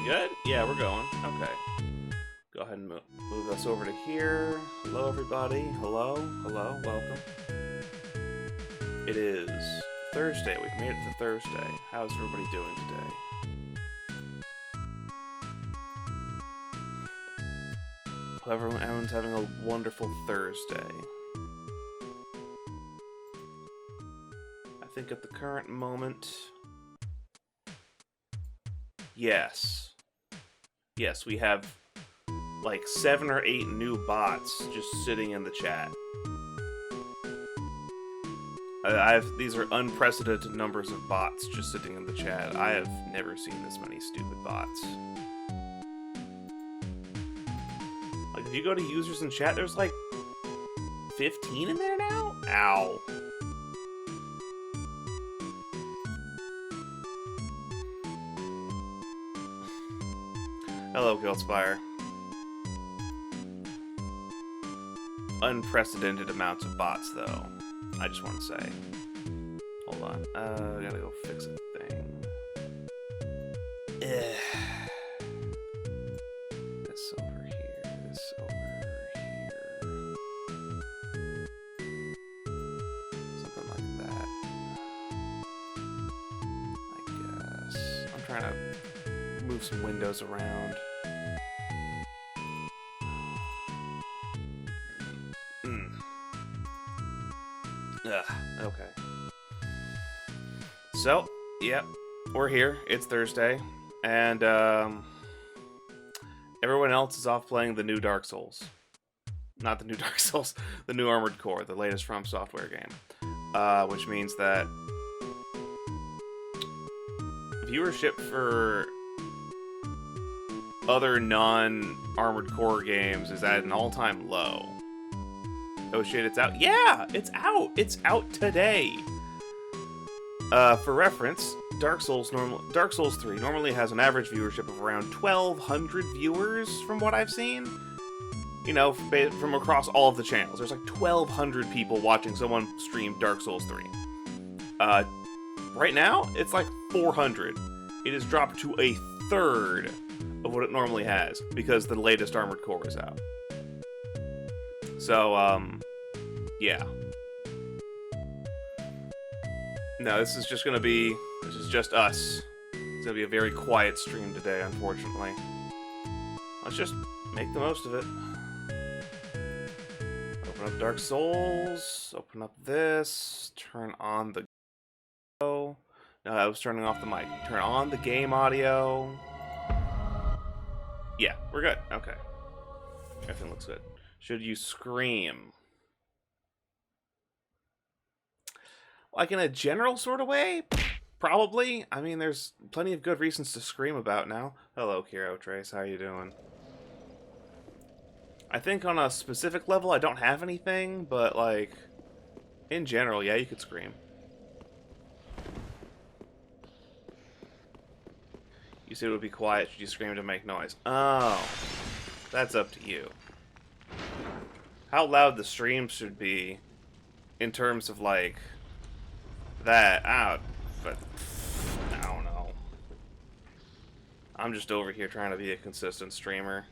we good? Yeah, we're going. Okay. Go ahead and move us over to here. Hello, everybody. Hello. Hello. Welcome. It is Thursday. We've made it to Thursday. How's everybody doing today? Hope everyone's having a wonderful Thursday. I think at the current moment... Yes. Yes, we have like 7 or 8 new bots just sitting in the chat. These are unprecedented numbers of bots just sitting in the chat. I have never seen this many stupid bots. Like, if you go to users in chat, there's like 15 in there now? Ow. Hello, Guildspire. Unprecedented amounts of bots, though. I just want to say. Hold on. I gotta go fix a thing. This over here. This over here. Something like that. I guess. I'm trying to move some windows around. Okay. So, yep, we're here. It's Thursday, and everyone else is off playing the new Dark Souls. Not the new Dark Souls, the new Armored Core, the latest From Software game. Which means that viewership for other non-Armored Core games is at an all-time low. Oh shit, it's out. Yeah, it's out. It's out today. For reference, Dark Souls 3 normally has an average viewership of around 1,200 viewers from what I've seen. You know, from across all of the channels. There's like 1,200 people watching someone stream Dark Souls 3. Right now, it's like 400. It has dropped to a third of what it normally has because the latest Armored Core is out. So, yeah. No, this is just us. It's gonna be a very quiet stream today, unfortunately. Let's just make the most of it. Open up Dark Souls, open up this, turn on the... No, I was turning off the mic. Turn on the game audio. Yeah, we're good. Okay. Everything looks good. Should you scream? Like in a general sort of way? Probably. I mean, there's plenty of good reasons to scream about now. Hello, Kiro Trace. How are you doing? I think on a specific level I don't have anything, but like, in general, yeah, you could scream. You said it would be quiet. Should you scream to make noise? Oh, that's up to you. How loud the stream should be in terms of like that out, but I don't know. I'm just over here trying to be a consistent streamer.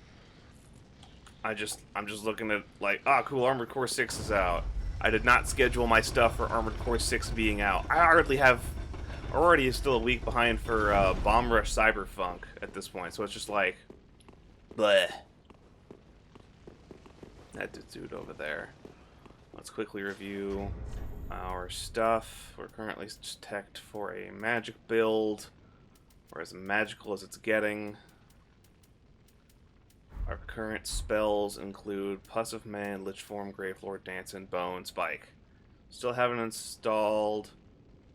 I'm just looking at like, ah, cool, Armored Core 6 is out. I did not schedule my stuff for Armored Core 6 being out. I already still a week behind for Bomb Rush Cyberpunk at this point, so it's just like, bleh. That dude over there. Let's quickly review our stuff. We're currently teched for a magic build, or as magical as it's getting. Our current spells include Pus of Man, Lich Form, Gravelord Dance, and Bone Spike. Still haven't installed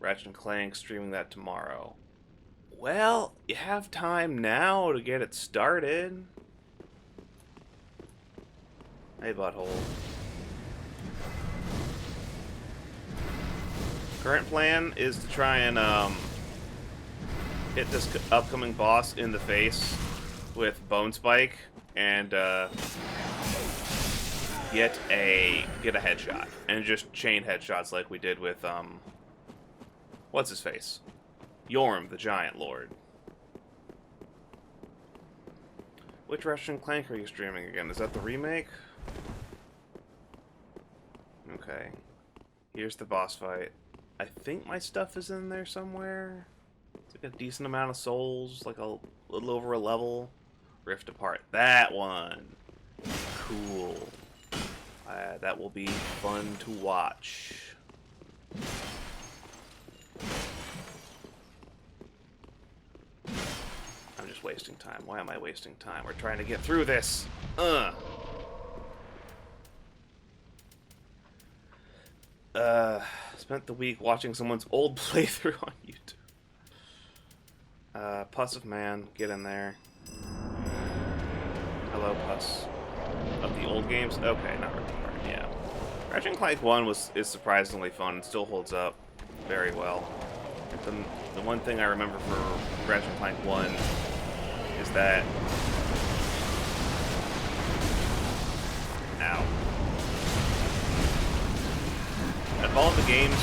Ratchet and Clank, streaming that tomorrow. Well, you have time now to get it started. Hey, butthole. Current plan is to try and hit this upcoming boss in the face with Bone Spike and get a headshot and just chain headshots like we did with what's his face, Yorm, the Giant Lord. Which Ratchet and Clank are you streaming again? Is that the remake? Okay. Here's the boss fight. I think my stuff is in there somewhere. It's like a decent amount of souls, like a little over a level. Rift Apart. That one! Cool. That will be fun to watch. I'm just wasting time. Why am I wasting time? We're trying to get through this. Spent the week watching someone's old playthrough on YouTube. Puss of Man, get in there. Hello, Puss. Of the old games? Okay, not Rift Apart, yeah. Ratchet and Clank 1 is surprisingly fun and still holds up very well. The one thing I remember for Ratchet and Clank 1 is that... Ow. Out of all of the games,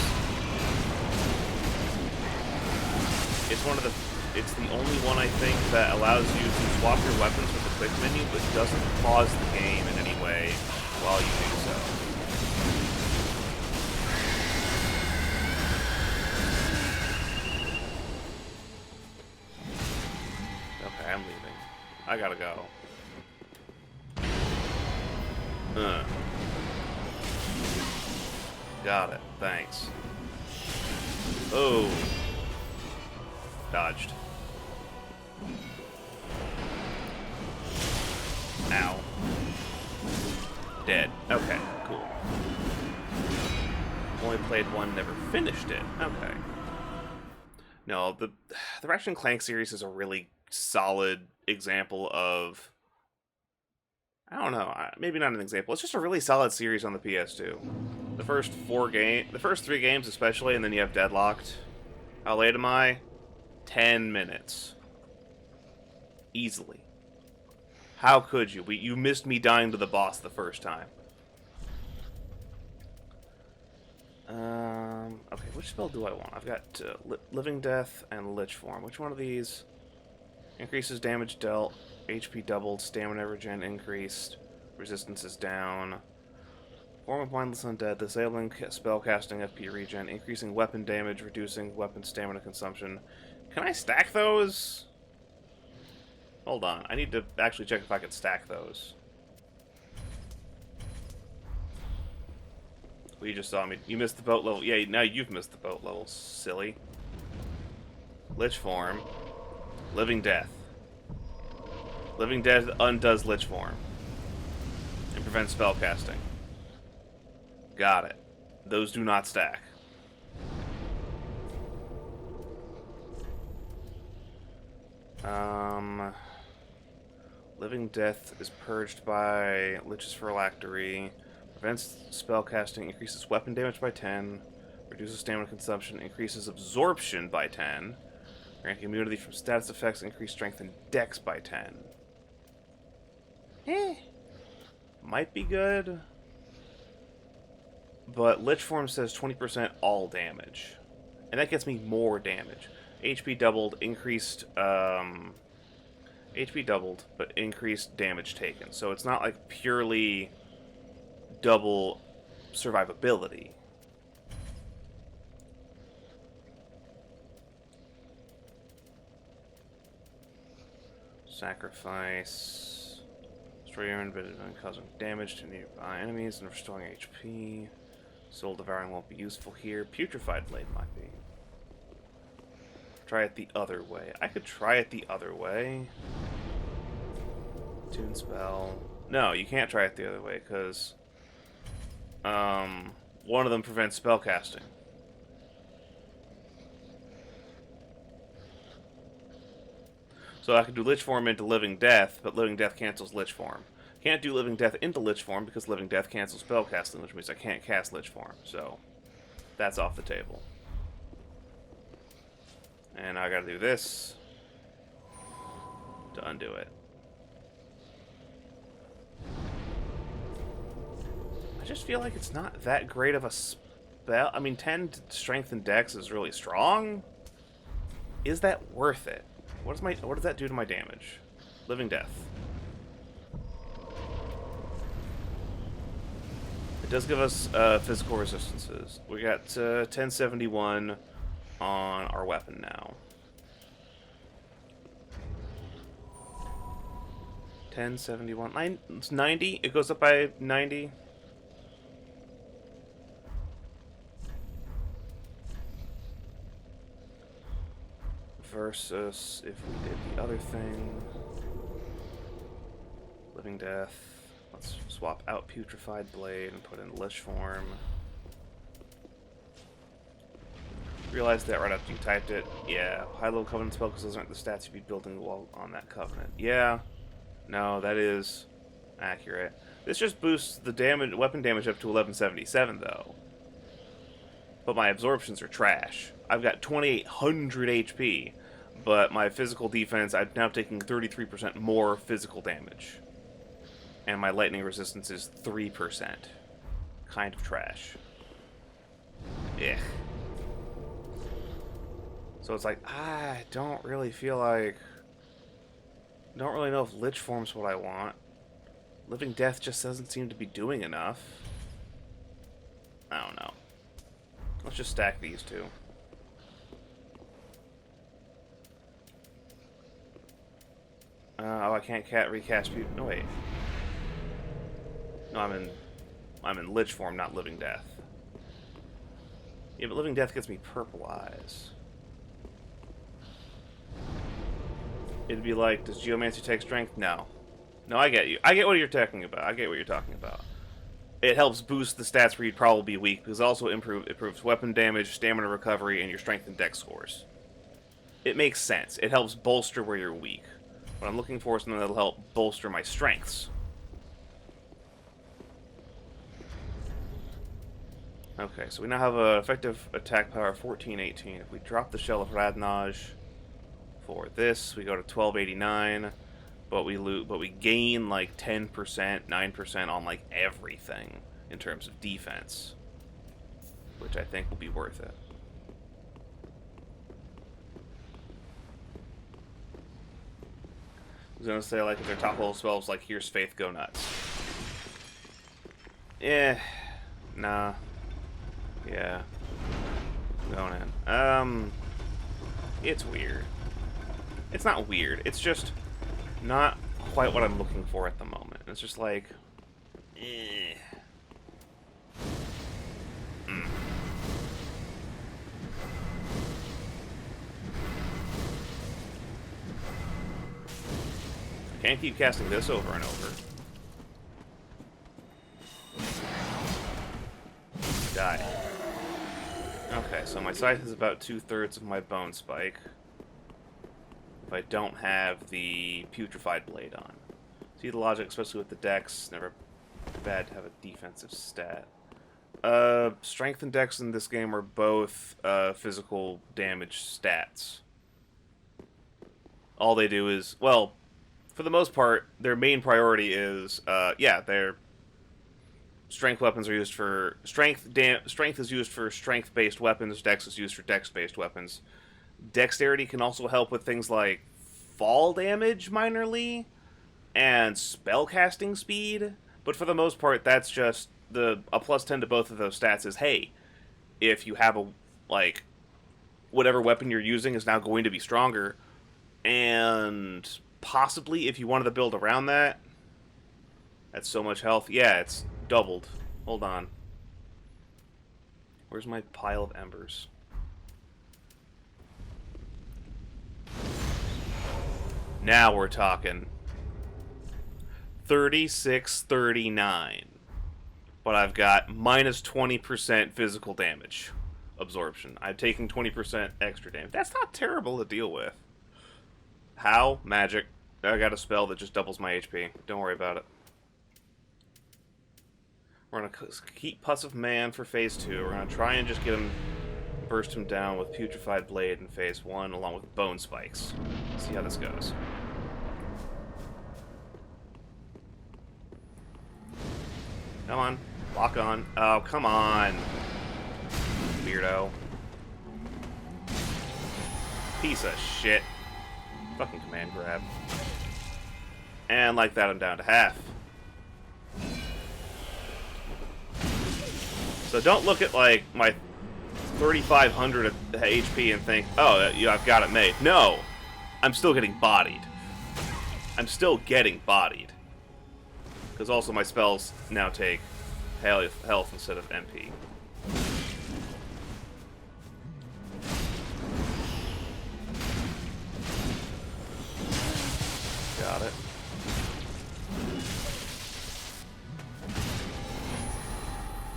it's the only one I think that allows you to swap your weapons with the quick menu, but doesn't pause the game in any way while you do so. Okay, I'm leaving. I gotta go. Got it. Thanks. Oh. Dodged. Ow. Dead. Okay, cool. Only played one, never finished it. Okay. No, the Ratchet and Clank series is a really solid example of... I don't know, maybe not an example. It's just a really solid series on the PS2. The first three games especially, and then you have Deadlocked. How late am I? 10 minutes. Easily. How could you? You missed me dying to the boss the first time. Okay, which spell do I want? I've got Living Death and Lich Form. Which one of these increases damage dealt, HP doubled, stamina regen increased, resistance is down. Form of Mindless Undead, disabling spellcasting FP regen, increasing weapon damage, reducing weapon stamina consumption. Can I stack those? Hold on, I need to actually check if I can stack those. Well, you just saw me. You missed the boat level. Yeah, now you've missed the boat level, silly. Lich Form. Living Death. Living Death undoes Lich Form. And prevents spellcasting. Got it. Those do not stack. Living Death is purged by Lich's Phylactery. Prevents spellcasting, increases weapon damage by 10. Reduces stamina consumption, increases absorption by 10. Granting immunity from status effects, increase strength and dex by 10. Might be good. But Lich Form says 20% all damage. And that gets me more damage. HP doubled, increased... HP doubled, but increased damage taken. So it's not like purely double survivability. Sacrifice. Destroy your inhibited and causing damage to nearby enemies and restoring HP. Soul Devouring won't be useful here. Putrefied Blade might be. Try it the other way. I could try it the other way. Tune Spell. No, you can't try it the other way, because one of them prevents spellcasting. So I could do Lich Form into Living Death, but Living Death cancels Lich Form. Can't do Living Death into Lich Form because Living Death cancels spellcasting, which means I can't cast Lich Form. So that's off the table. And I gotta do this to undo it. I just feel like it's not that great of a spell. I mean, 10 strength and dex is really strong. Is that worth it? What does that do to my damage? Living Death. does give us physical resistances. We got 1071 on our weapon now. 1071. It's 90. It goes up by 90. Versus if we did the other thing. Living Death. Let's swap out Putrefied Blade and put in Lich form. Realized that right after you typed it. Yeah, high-level Covenant spell because those aren't the stats you'd be building while on that Covenant. Yeah, no, that is accurate. This just boosts the damage, weapon damage up to 1177 though. But my absorptions are trash. I've got 2800 HP, but my physical defense, I'm now taking 33% more physical damage. And my lightning resistance is 3%. Kind of trash. Ugh. So it's like, I don't really feel like... Don't really know if Lich Form's what I want. Living Death just doesn't seem to be doing enough. I don't know. Let's just stack these two. Oh, I can't recast people. No, wait. No, I'm in Lich form, not Living Death. Yeah, but Living Death gets me purple eyes. It'd be like, does Geomancy take strength? No. No, I get you. I get what you're talking about. I get what you're talking about. It helps boost the stats where you'd probably be weak, because it also improves weapon damage, stamina recovery, and your strength and dex scores. It makes sense. It helps bolster where you're weak. What I'm looking for is something that'll help bolster my strengths. Okay, so we now have an effective attack power of 1418. If we drop the Shell of Radnaj for this, we go to 1289, but we gain like 10%, 9% on like everything in terms of defense, which I think will be worth it. I was gonna say, like, if their top level spells like Here's Faith, go nuts. Nah. Yeah. Going in. It's weird. It's not weird. It's just not quite what I'm looking for at the moment. It's just like, Can't keep casting this over and over. Die. Okay, so my scythe is about 2/3 of my bone spike. If I don't have the Putrefied Blade on. See the logic, especially with the dex. Never bad to have a defensive stat. Strength and dex in this game are both physical damage stats. All they do is, well, for the most part, their main priority is, their strength weapons are used for strength is used for strength-based weapons. Dex is used for dex-based weapons. Dexterity can also help with things like fall damage minorly and spellcasting speed, but for the most part, that's just a +10 to both of those stats is, hey, if you have whatever weapon you're using is now going to be stronger, and possibly if you wanted to build around that, that's so much health. Yeah, it's doubled. Hold on. Where's my pile of embers? Now we're talking. 3639. But I've got minus 20% physical damage absorption. I'm taking 20% extra damage. That's not terrible to deal with. How? Magic. I got a spell that just doubles my HP. Don't worry about it. We're going to keep Pus of Man for Phase 2. We're going to try and just get him, burst him down with Putrefied Blade in Phase 1, along with Bone Spikes. See how this goes. Come on. Lock on. Oh, come on. Weirdo. Piece of shit. Fucking command grab. And like that, I'm down to half. So don't look at, like, my 3,500 HP and think, oh, yeah, I've got it made. No! I'm still getting bodied. I'm still getting bodied. Because also my spells now take health instead of MP. Got it.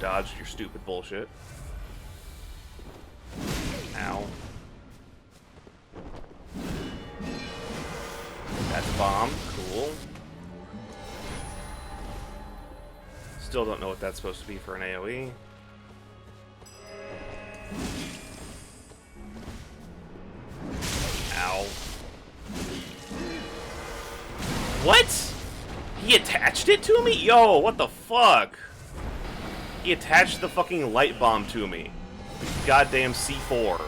Dodged your stupid bullshit. Ow. That's a bomb. Cool. Still don't know what that's supposed to be for an AoE. Ow. What? He attached it to me? Yo, what the fuck? He attached the fucking light bomb to me. Goddamn C4.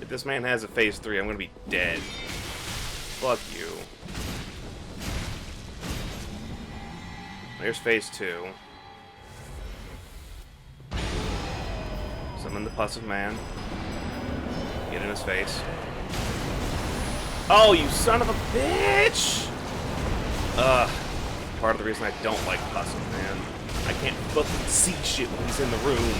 If this man has a phase 3, I'm gonna be dead. Fuck you. There's phase 2. Summon the Pus of Man. Get in his face. Oh, you son of a bitch! Ugh. Part of the reason I don't like Pus of Man. I can't fucking see shit when he's in the room.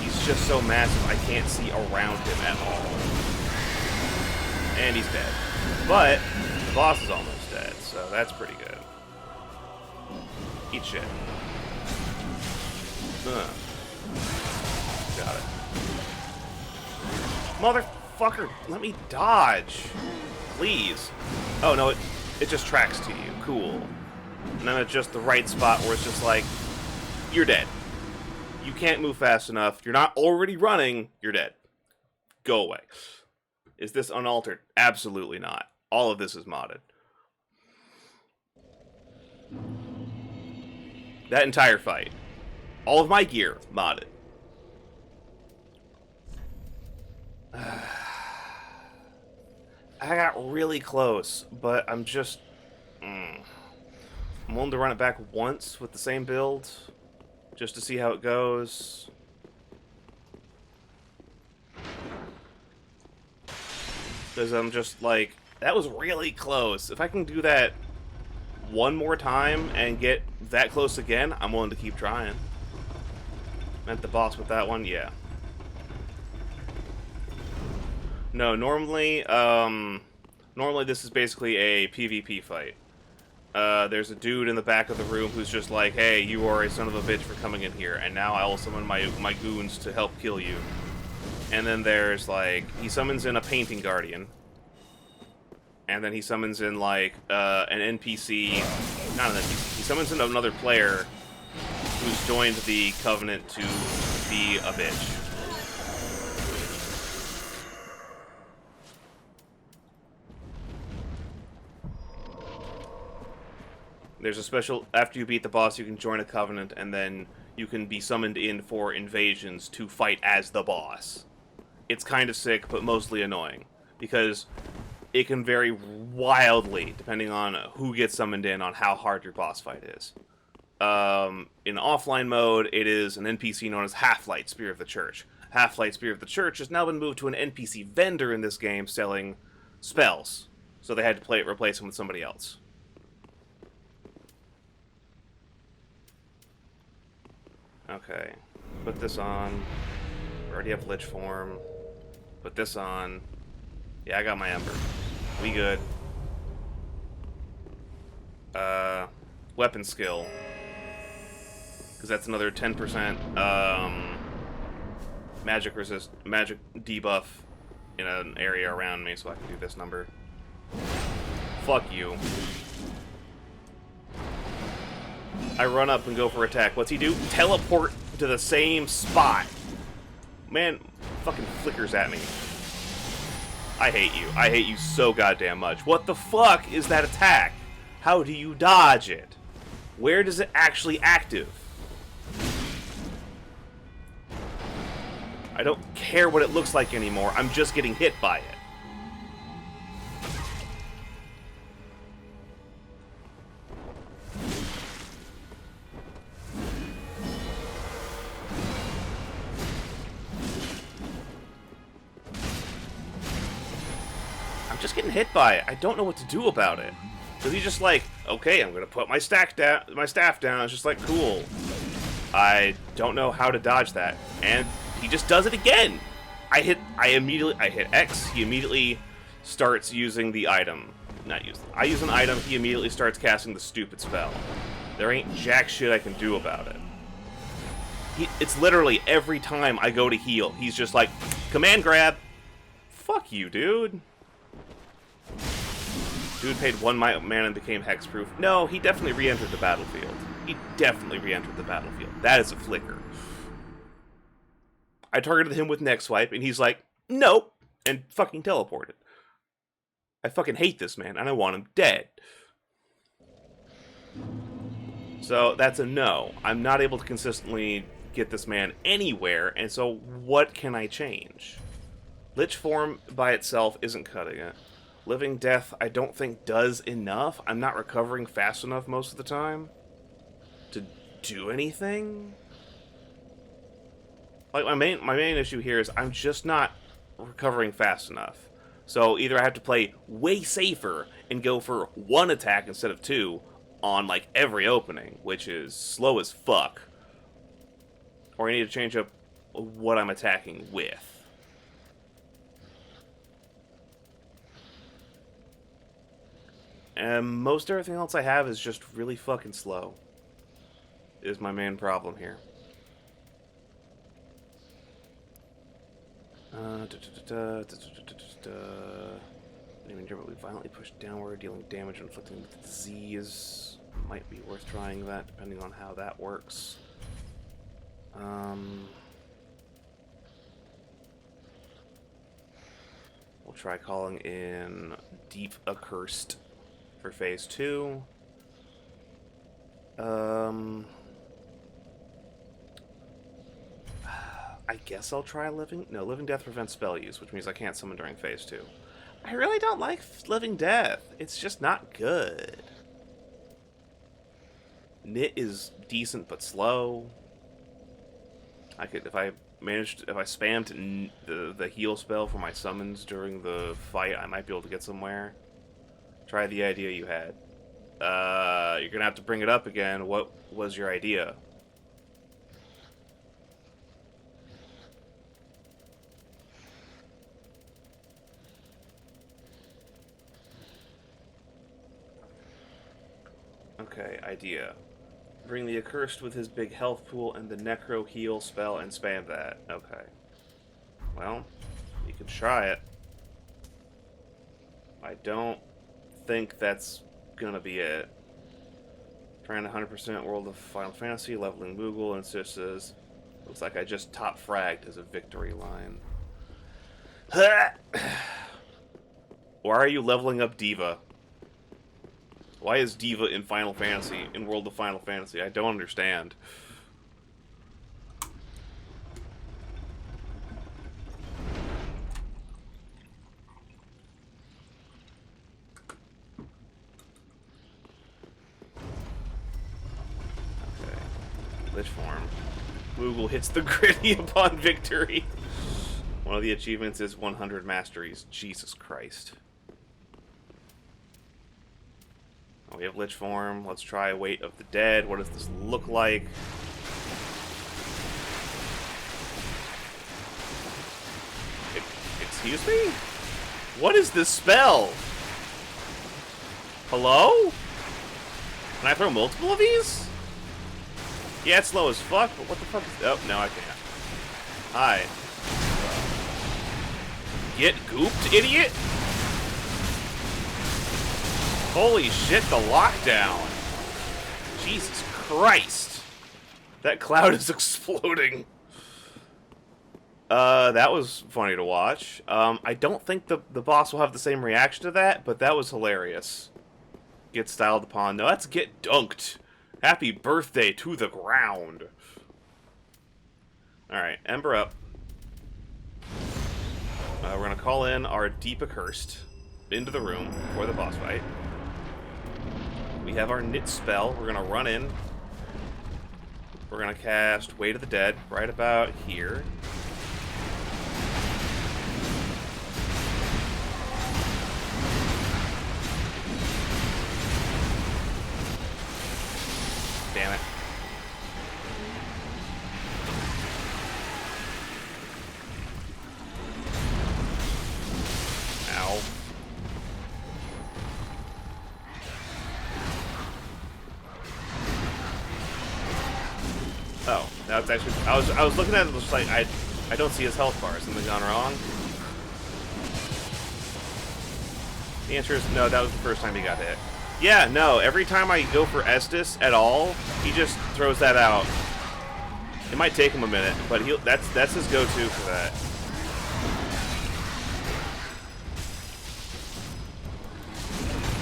He's just so massive, I can't see around him at all. And he's dead. But the boss is almost dead, so that's pretty good. Eat shit. Got it. Motherfucker, let me dodge. Please. Oh, no, it just tracks to you. Cool. And then at just the right spot where it's just like, you're dead. You can't move fast enough. You're not already running. You're dead. Go away. Is this unaltered? Absolutely not. All of this is modded. That entire fight. All of my gear, modded. I got really close, but I'm just... I'm willing to run it back once with the same build, just to see how it goes. Because I'm just like, that was really close. If I can do that one more time and get that close again, I'm willing to keep trying. Meant the boss with that one? Yeah. No, normally this is basically a PvP fight. There's a dude in the back of the room who's just like, hey, you are a son of a bitch for coming in here, and now I will summon my goons to help kill you. And then there's, like, he summons in a painting guardian. And then he summons in, like, an NPC, not an NPC, he summons in another player who's joined the Covenant to be a bitch. There's a special, after you beat the boss, you can join a Covenant, and then you can be summoned in for invasions to fight as the boss. It's kind of sick, but mostly annoying, because it can vary wildly depending on who gets summoned in on how hard your boss fight is. In offline mode, it is an NPC known as Half-Light Spear of the Church. Half-Light Spear of the Church has now been moved to an NPC vendor in this game selling spells, so they had to replace him with somebody else. Okay, put this on. We already have Lich form. Put this on. Yeah, I got my Ember. We good. Weapon skill. Because that's another 10% magic debuff in an area around me, so I can do this number. Fuck you. I run up and go for attack. What's he do? Teleport to the same spot. Man, fucking flickers at me. I hate you. I hate you so goddamn much. What the fuck is that attack? How do you dodge it? Where does it actually active? I don't care what it looks like anymore. I'm just getting hit by it. I'm just getting hit by it. I don't know what to do about it. So he's just like, okay, I'm gonna put my staff down. It's just like, cool. I don't know how to dodge that, and he just does it again. I hit X. He immediately starts using the item. I use an item. He immediately starts casting the stupid spell. There ain't jack shit I can do about it. It's literally every time I go to heal, he's just like, command grab. Fuck you, dude. Dude paid 1 mana and became hexproof. No, he definitely re-entered the battlefield. He definitely re-entered the battlefield. That is a flicker. I targeted him with neck swipe, and he's like, nope, and fucking teleported. I fucking hate this man, and I want him dead. So that's a no. I'm not able to consistently get this man anywhere, and so what can I change? Lich form by itself isn't cutting it. Living Death, I don't think does enough. I'm not recovering fast enough most of the time to do anything. Like, my main issue here is I'm just not recovering fast enough. So either I have to play way safer and go for 1 attack instead of 2 on, like, every opening, which is slow as fuck. Or I need to change up what I'm attacking with. And most everything else I have is just really fucking slow. Is my main problem here. Naming we violently pushed downward, dealing damage and inflicting with disease. Might be worth trying that, depending on how that works. We'll try calling in Deep Accursed for phase 2. I guess I'll try Living Death prevents spell use, which means I can't summon during phase 2. I really don't like Living Death. It's just not good. Knit is decent but slow. If I spammed the heal spell for my summons during the fight, I might be able to get somewhere. Try the idea you had. You're gonna have to bring it up again. What was your idea? Okay, idea. Bring the Accursed with his big health pool and the Necro heal spell and spam that. Okay. Well, you can try it. I don't think that's gonna be it. Trying 100% World of Final Fantasy, leveling Moogle, and it just says, looks like I just top fragged as a victory line. Why are you leveling up Diva? Why is Diva in Final Fantasy, in World of Final Fantasy? I don't understand. Okay. Lich form. Moogle hits the gritty upon victory. One of the achievements is 100 masteries. Jesus Christ. We have Lich form. Let's try Weight of the Dead. What does this look like? Excuse me? What is this spell? Hello? Can I throw multiple of these? Yeah, it's slow as fuck, but what the fuck is... Oh, no, I can't. Hi. Get gooped, idiot? Holy shit, the lockdown. Jesus Christ. That cloud is exploding. That was funny to watch. I don't think the boss will have the same reaction to that, but that was hilarious. Get styled upon. No, let's get dunked. Happy birthday to the ground. Alright, Ember up. We're gonna call in our Deep Accursed into the room for the boss fight. We have our Knit spell. We're gonna run in. We're gonna cast Way to the Dead right about here. Damn it. Ow. Oh, that's actually... I was looking at it, just like, I don't see his health bar. Something gone wrong? The answer is no, that was the first time he got hit. Yeah, no, every time I go for Estus at all, he just throws that out. It might take him a minute, but that's his go-to for that.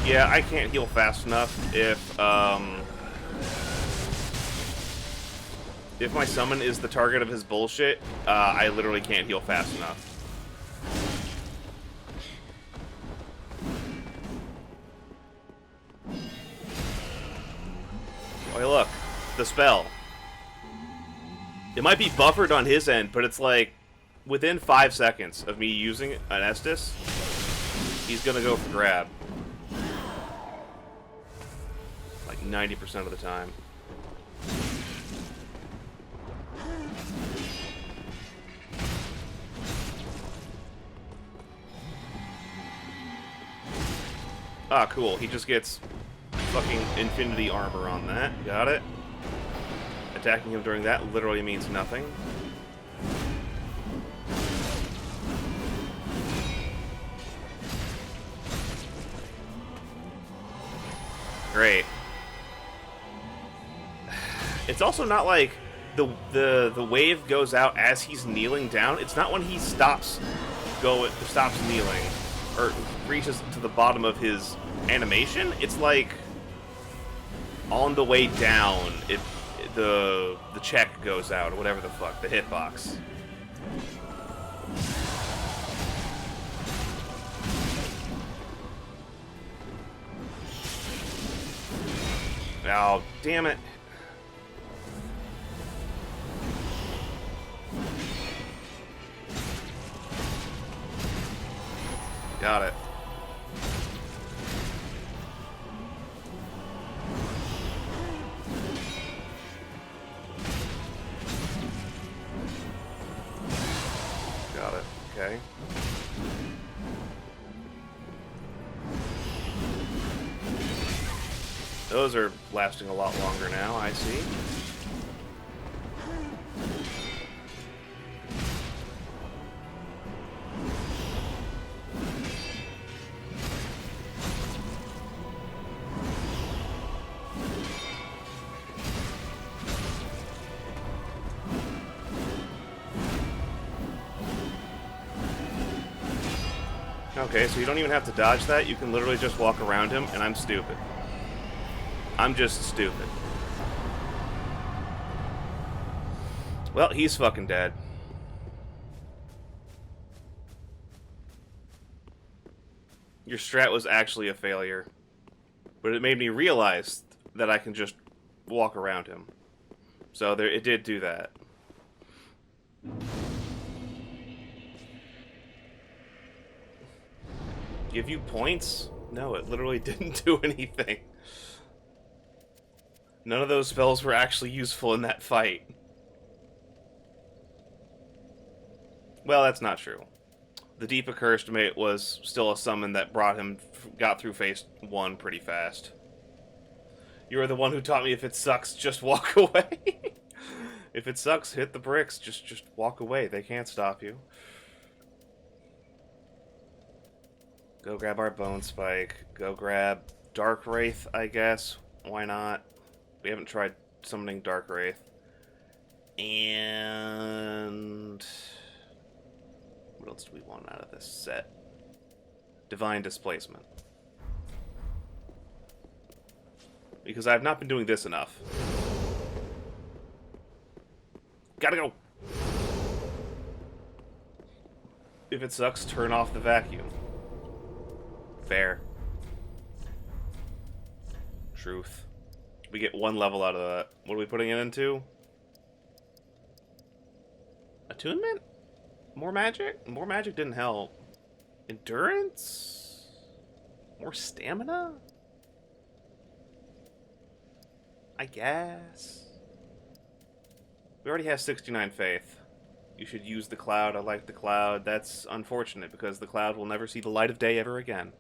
Yeah, I can't heal fast enough if my summon is the target of his bullshit. I literally can't heal fast enough. Oh, hey, look. The spell. It might be buffered on his end, but it's like, within 5 seconds of me using an Estus, he's gonna go for grab. Like 90% of the time. Ah, cool. He just gets fucking infinity armor on that. Got it. Attacking him during that literally means nothing. Great. It's also not like the wave goes out as he's kneeling down. It's not when he stops kneeling or reaches to the bottom of his animation. It's like on the way down, the check goes out or whatever the fuck, the hitbox. Oh, damn it. Got it. Got it. Okay. Those are lasting a lot longer now, I see. Okay, so you don't even have to dodge that. You can literally just walk around him, and I'm stupid. I'm just stupid. Well, he's fucking dead. Your strat was actually a failure. But it made me realize that I can just walk around him. So there, it did do that. Give you points? No, it literally didn't do anything. None of those spells were actually useful in that fight. Well, that's not true. The Deep Accursed mate was still a summon that got through phase 1 pretty fast. You were the one who taught me if it sucks, just walk away. If it sucks, hit the bricks. Just walk away. They can't stop you. Go grab our Bone Spike. Go grab Dark Wraith, I guess. Why not? We haven't tried summoning Dark Wraith. And we want out of this set? Divine Displacement. Because I have not been doing this enough. Gotta go! If it sucks, turn off the vacuum. Fair. Truth. We get 1 level out of that. What are we putting it into? Attunement? More magic? More magic didn't help. Endurance? More stamina? I guess. We already have 69 faith. You should use the cloud. I like the cloud. That's unfortunate because the cloud will never see the light of day ever again.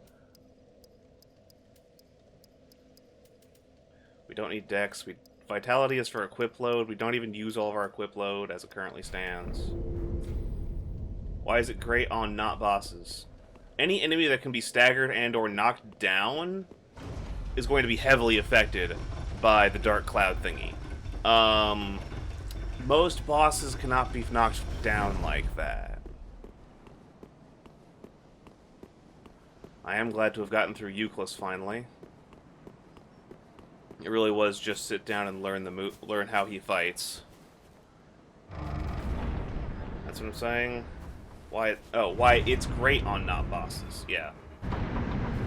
We don't need dex. Vitality is for equip load. We don't even use all of our equip load as it currently stands. Why is it great on not bosses? Any enemy that can be staggered and or knocked down is going to be heavily affected by the dark cloud thingy. Most bosses cannot be knocked down like that. I am glad to have gotten through Euclid finally. It really was just sit down and learn how he fights. That's what I'm saying. Why it's great on not bosses. Yeah.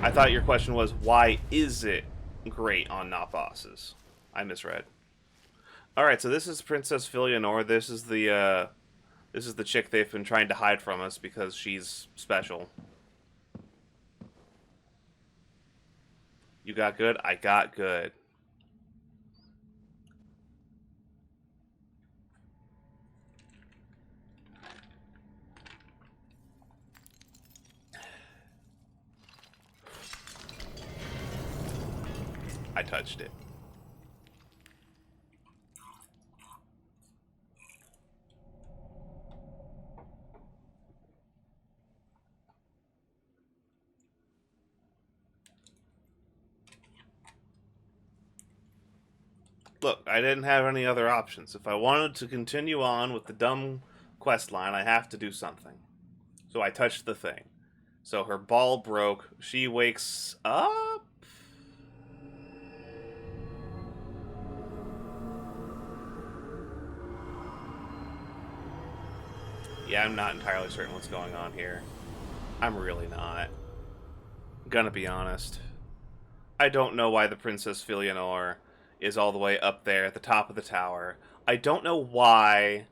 I thought your question was why is it great on not bosses? I misread. Alright, so this is Princess Filianor. This is the chick they've been trying to hide from us because she's special. You got good? I got good. I touched it. Look, I didn't have any other options. If I wanted to continue on with the dumb quest line, I have to do something. So I touched the thing. So her ball broke. She wakes up? Yeah, I'm not entirely certain what's going on here. I'm really not. I'm gonna be honest. I don't know why the Princess Filianor is all the way up there at the top of the tower. I don't know why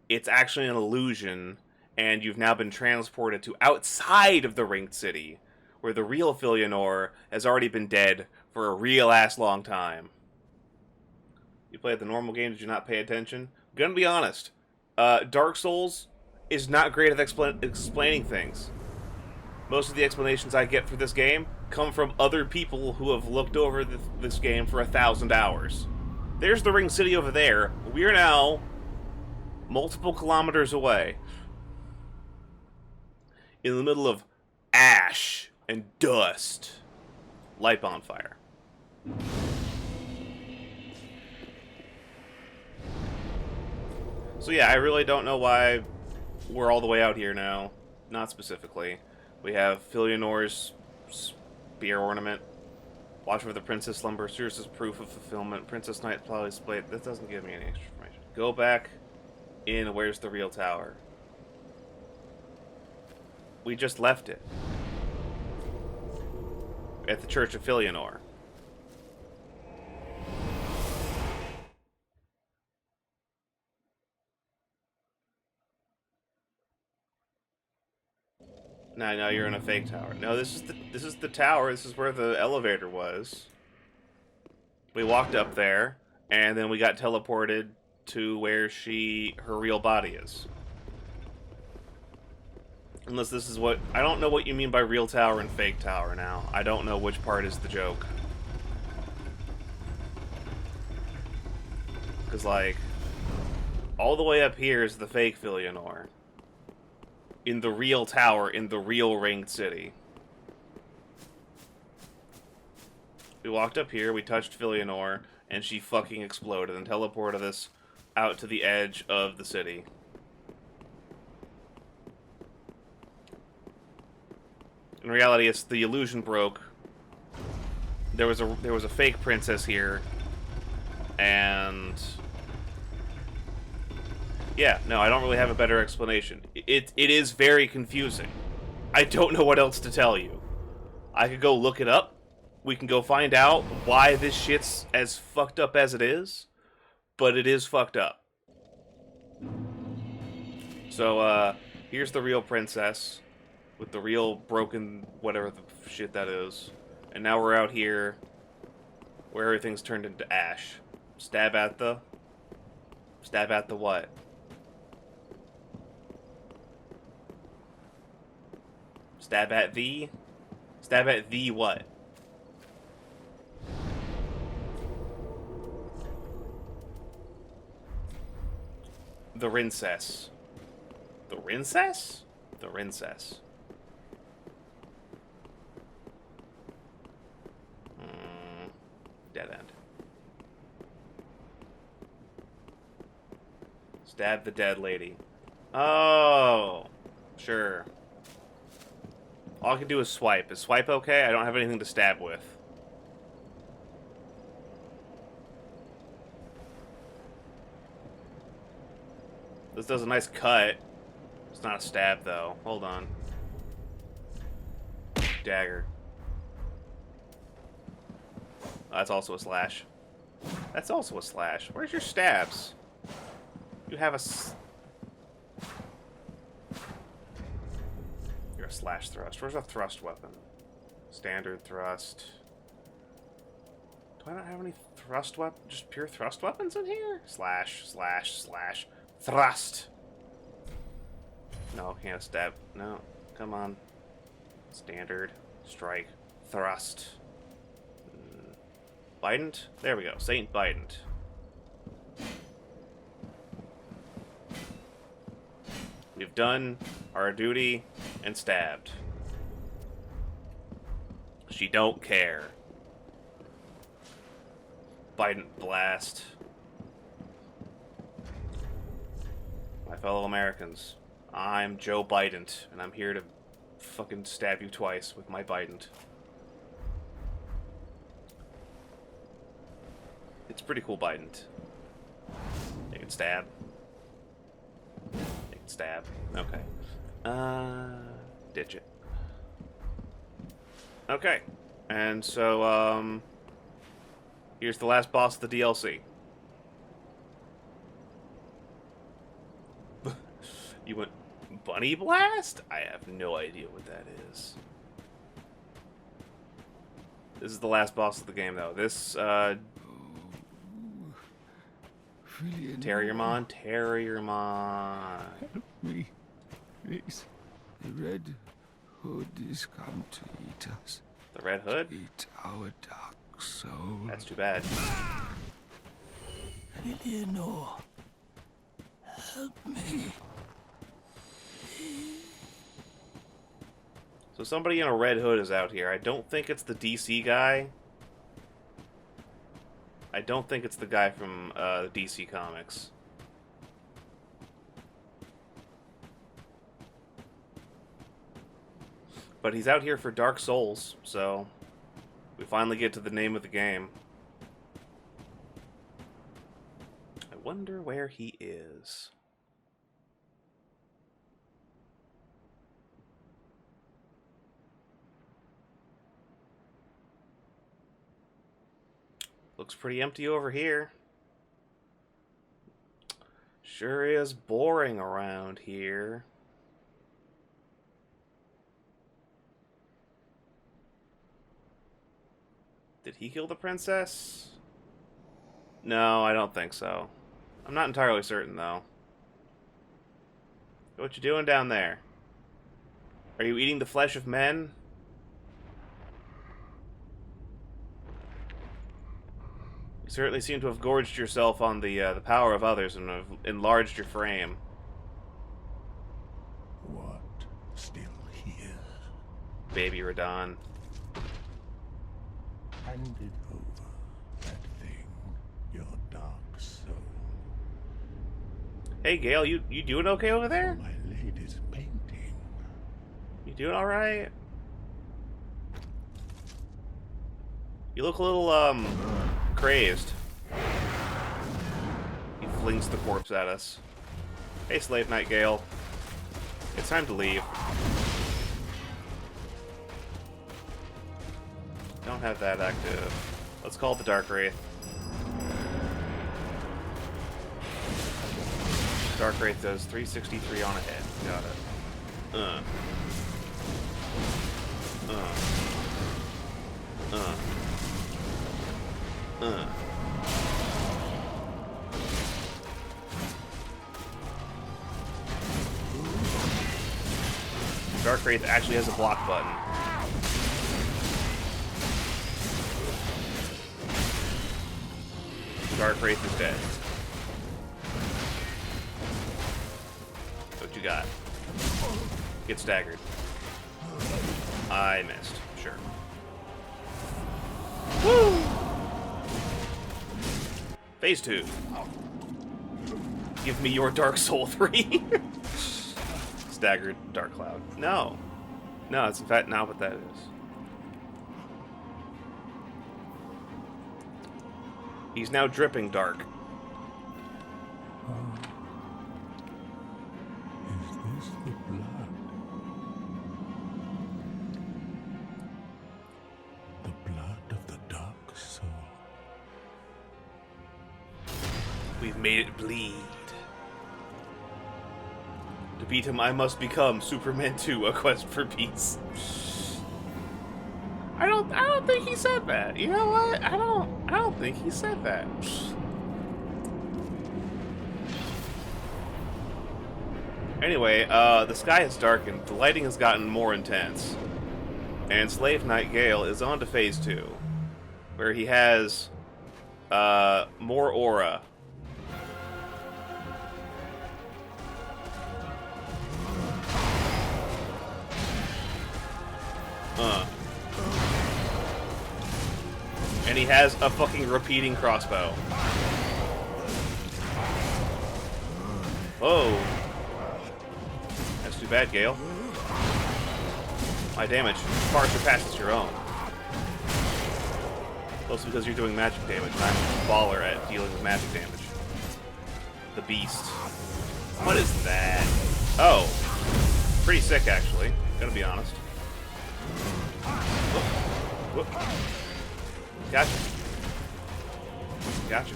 it's actually an illusion and you've now been transported to outside of the Ringed City, where the real Filianor has already been dead for a real-ass long time. You played the normal game, did you not pay attention? I'm gonna be honest. Dark Souls is not great at explaining things. Most of the explanations I get for this game come from other people who have looked over this game for 1,000 hours. There's the Ring City over there. We're now multiple kilometers away. In the middle of ash and dust. Light bonfire. So yeah, I really don't know why we're all the way out here now. Not specifically. We have Filianor's spear ornament. Watch over the Princess Slumber. Seriously, proof of fulfillment. Princess Knight Plowley Split. That doesn't give me any extra information. Go back in. Where's the real tower? We just left it. At the Church of Filianor. No, you're in a fake tower. No, this is the tower. This is where the elevator was. We walked up there, and then we got teleported to where her real body is. Unless this is what... I don't know what you mean by real tower and fake tower now. I don't know which part is the joke. Because, like, all the way up here is the fake Filianor. In the real tower, in the real Ringed City. We walked up here, we touched Filianor, and she fucking exploded and teleported us out to the edge of the city. In reality, it's the illusion broke. There was a fake princess here, and yeah, no, I don't really have a better explanation. It is very confusing. I don't know what else to tell you. I could go look it up. We can go find out why this shit's as fucked up as it is, but it is fucked up. So, here's the real princess with the real broken whatever the shit that is. And now we're out here where everything's turned into ash. Stab at the what? Stab at the what? The Rincess. The Rincess? The Rincess. Dead end. Stab the dead lady. Oh, sure. All I can do is swipe. Is swipe okay? I don't have anything to stab with. This does a nice cut. It's not a stab, though. Hold on. Dagger. Oh, that's also a slash. That's also a slash. Where's your stabs? You have a... You're a slash thrust. Where's a thrust weapon? Standard thrust. Do I not have any thrust weapons? Just pure thrust weapons in here? Slash, slash, slash. Thrust! No, can't stab. No, come on. Standard. Strike. Thrust. Bident? There we go. Saint Bident. We've done our duty and stabbed. She don't care. Bident blast. My fellow Americans, I'm Joe Bident, and I'm here to fucking stab you twice with my Bident. It's pretty cool Bident. You can stab. You can stab. Okay. Ditch it. Okay. And so, here's the last boss of the DLC. You went Bunny Blast? I have no idea what that is. This is the last boss of the game, though. This, Terriermon? Terriermon. Help me, please. The Red Hood is come to eat us. The Red Hood? Eat our dark soul. That's too bad. Eleanor, help me. So somebody in a red hood is out here. I don't think it's the DC guy. I don't think it's the guy from the DC comics. But he's out here for Dark Souls, so we finally get to the name of the game. I wonder where he is. Looks pretty empty over here. Sure is boring around here. Did he kill the princess? No, I don't think so. I'm not entirely certain, though. What you doing down there? Are you eating the flesh of men? You certainly seem to have gorged yourself on the power of others and have enlarged your frame. What? Still here? Baby Radon. Handed over that thing, your dark soul. Hey, Gale, you doing okay over there? For my lady's painting. You doing all right? You look a little, crazed. He flings the corpse at us. Hey, Slave Knight Gale. It's time to leave. Don't have that active. Let's call it the Dark Wraith. Dark Wraith does 363 on a hit. Got it. Dark Wraith actually has a block button. Dark Wraith is dead. What you got? Get staggered. I missed. Sure. Woo! Phase 2. Give me your Dark Soul 3. Staggered Dark Cloud. No. No, it's in fact not what that is. He's now dripping dark. Is this the blood? The blood of the dark soul. We've made it bleed. To beat him, I must become Superman 2: A Quest for Peace. I don't think he said that. You know what? I don't think he said that. Anyway, the sky has darkened. The lighting has gotten more intense. And Slave Knight Gale is on to Phase 2, where he has more aura. And he has a fucking repeating crossbow. Whoa. That's too bad, Gale. My damage far surpasses your own. Mostly because you're doing magic damage, and I'm a baller at dealing with magic damage. The Beast. What is that? Oh. Pretty sick, actually. Gonna be honest. Whoop. Whoop. Gotcha. Gotcha.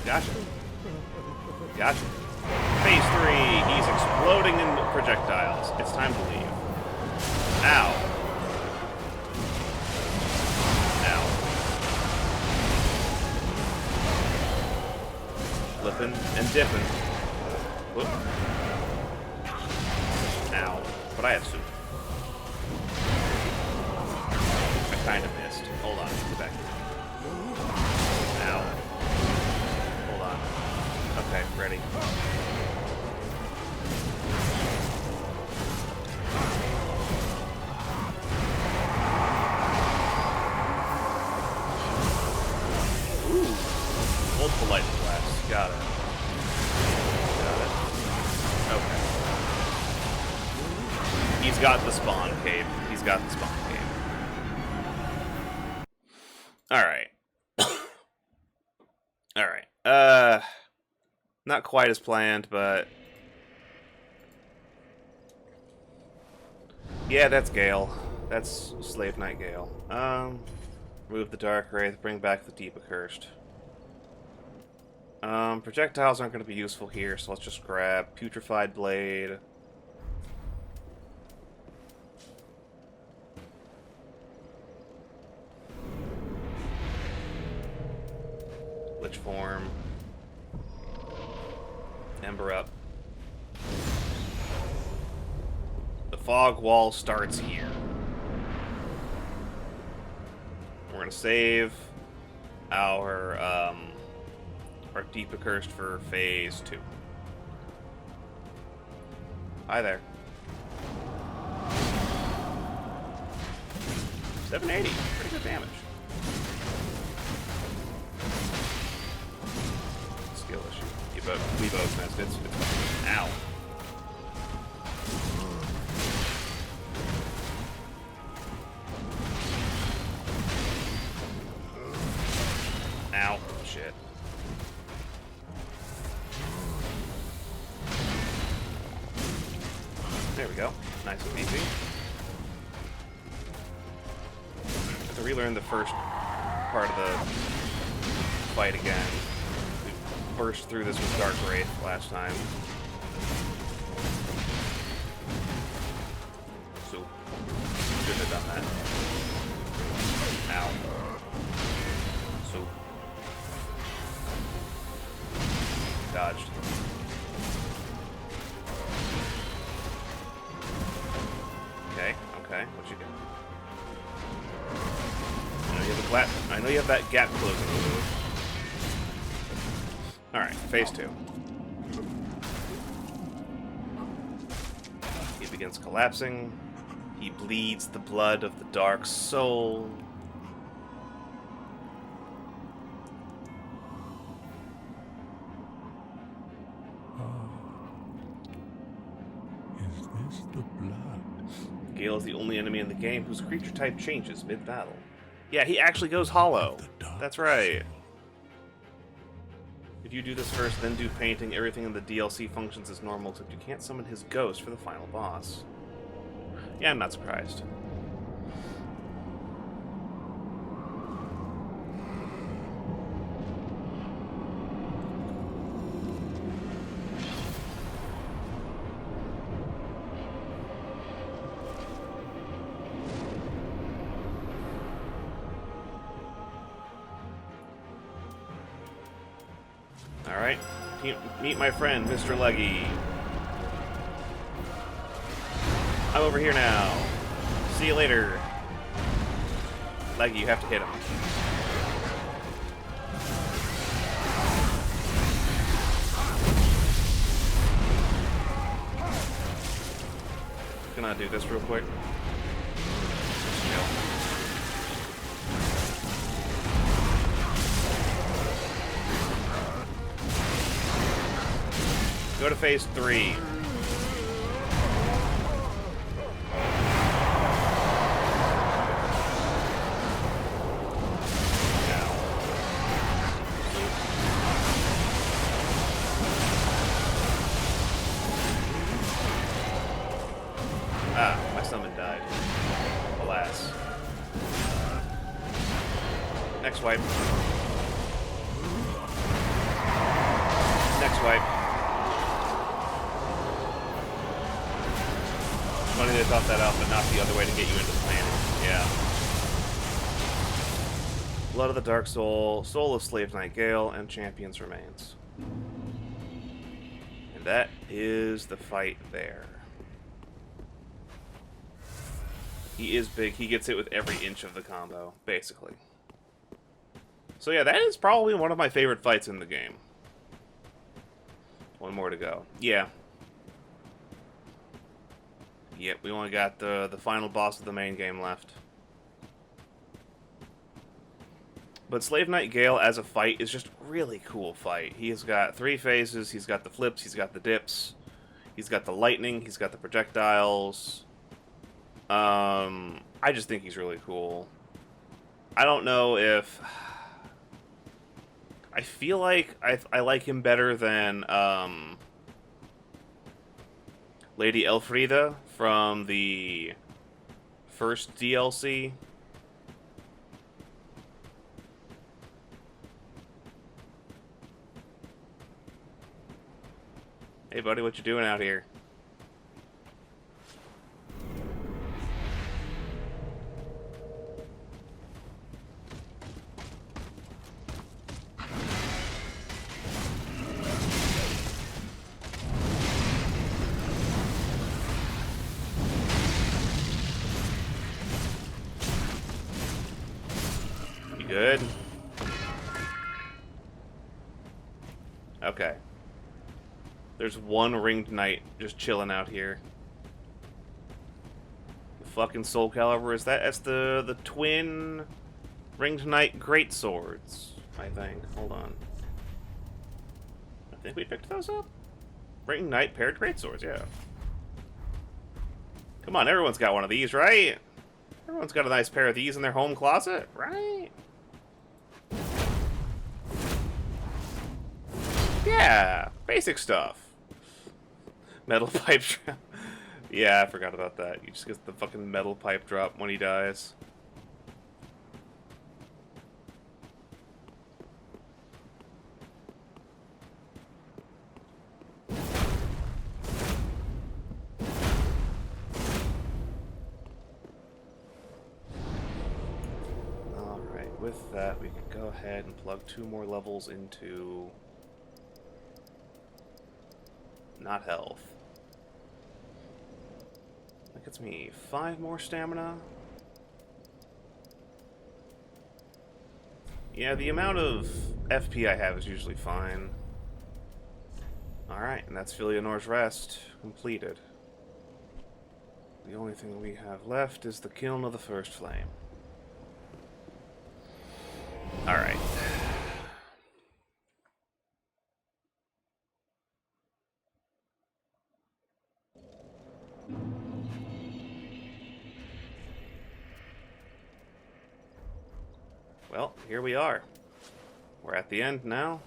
Gotcha. Gotcha. Phase 3. He's exploding in projectiles. It's time to leave. Ow. Ow. Flipping and dipping. Whoop. Ow. But I have soup. I kind of missed. Hold on. Get back here. Ow. Hold on. Okay, ready. Ooh. Multiple lightning blasts. Got it. Got it. Okay. He's got the spawn cape. He's got the spawn cape. Alright. Alright. Not quite as planned, but... yeah, that's Gale. That's Slave Knight Gale. Remove the Dark Wraith, bring back the Deep Accursed. Projectiles aren't going to be useful here, so let's just grab Putrefied Blade. Lich Form. Ember up. The fog wall starts here. We're gonna save our Deep Accursed for Phase 2. Hi there. 780. Pretty good damage. Skill issue. We both missed. It's ow. There we go. Nice and easy. I have to relearn the first part of the fight again. We burst through this with Dark Wraith last time. So, shouldn't have done that. Ow. So. Dodged. Okay, okay, what you got? I know you have that gap closing move. Alright, phase 2. He begins collapsing. He bleeds the blood of the dark soul. Is this the blood? Gale is the only enemy in the game whose creature type changes mid-battle. Yeah, he actually goes hollow. That's right. If you do this first, then do painting, everything in the DLC functions as normal, except you can't summon his ghost for the final boss. Yeah, I'm not surprised. Alright, meet my friend, Mr. Leggy. I'm over here now. See you later. Leggy, you have to hit him. Gonna do this real quick. Go to phase 3. Ah, my summon died. Alas. Next wipe. Next wipe. Funny they thought that out, but not the other way to get you into the planet. Yeah. Blood of the Dark Soul, Soul of Slave Knight Gale, and Champion's Remains. And that is the fight there. He is big. He gets hit with every inch of the combo, basically. So yeah, that is probably one of my favorite fights in the game. One more to go. Yeah. Yep, we only got the final boss of the main game left. But Slave Knight Gale as a fight is just a really cool fight. He's got 3 phases. He's got the flips. He's got the dips. He's got the lightning. He's got the projectiles. I just think he's really cool. I don't know if... I feel like I like him better than Lady Elfrida from the first DLC. Hey buddy, what you doing out here? Good. Okay. There's one ringed knight just chilling out here. The fucking Soul Calibur, is that? That's the twin ringed knight great swords, I think. Hold on. I think we picked those up. Ringed knight paired great swords, yeah. Come on, everyone's got one of these, right? Everyone's got a nice pair of these in their home closet, right? Yeah, basic stuff. Metal pipe trap. Yeah, I forgot about that. You just get the fucking metal pipe drop when he dies. Alright, with that, we can go ahead and plug 2 more levels into... not health. That gets me 5 more stamina. Yeah, the amount of FP I have is usually fine. Alright, and that's Filianor's Rest completed. The only thing we have left is the kiln of the first flame. Alright. Well, here we are. We're at the end now.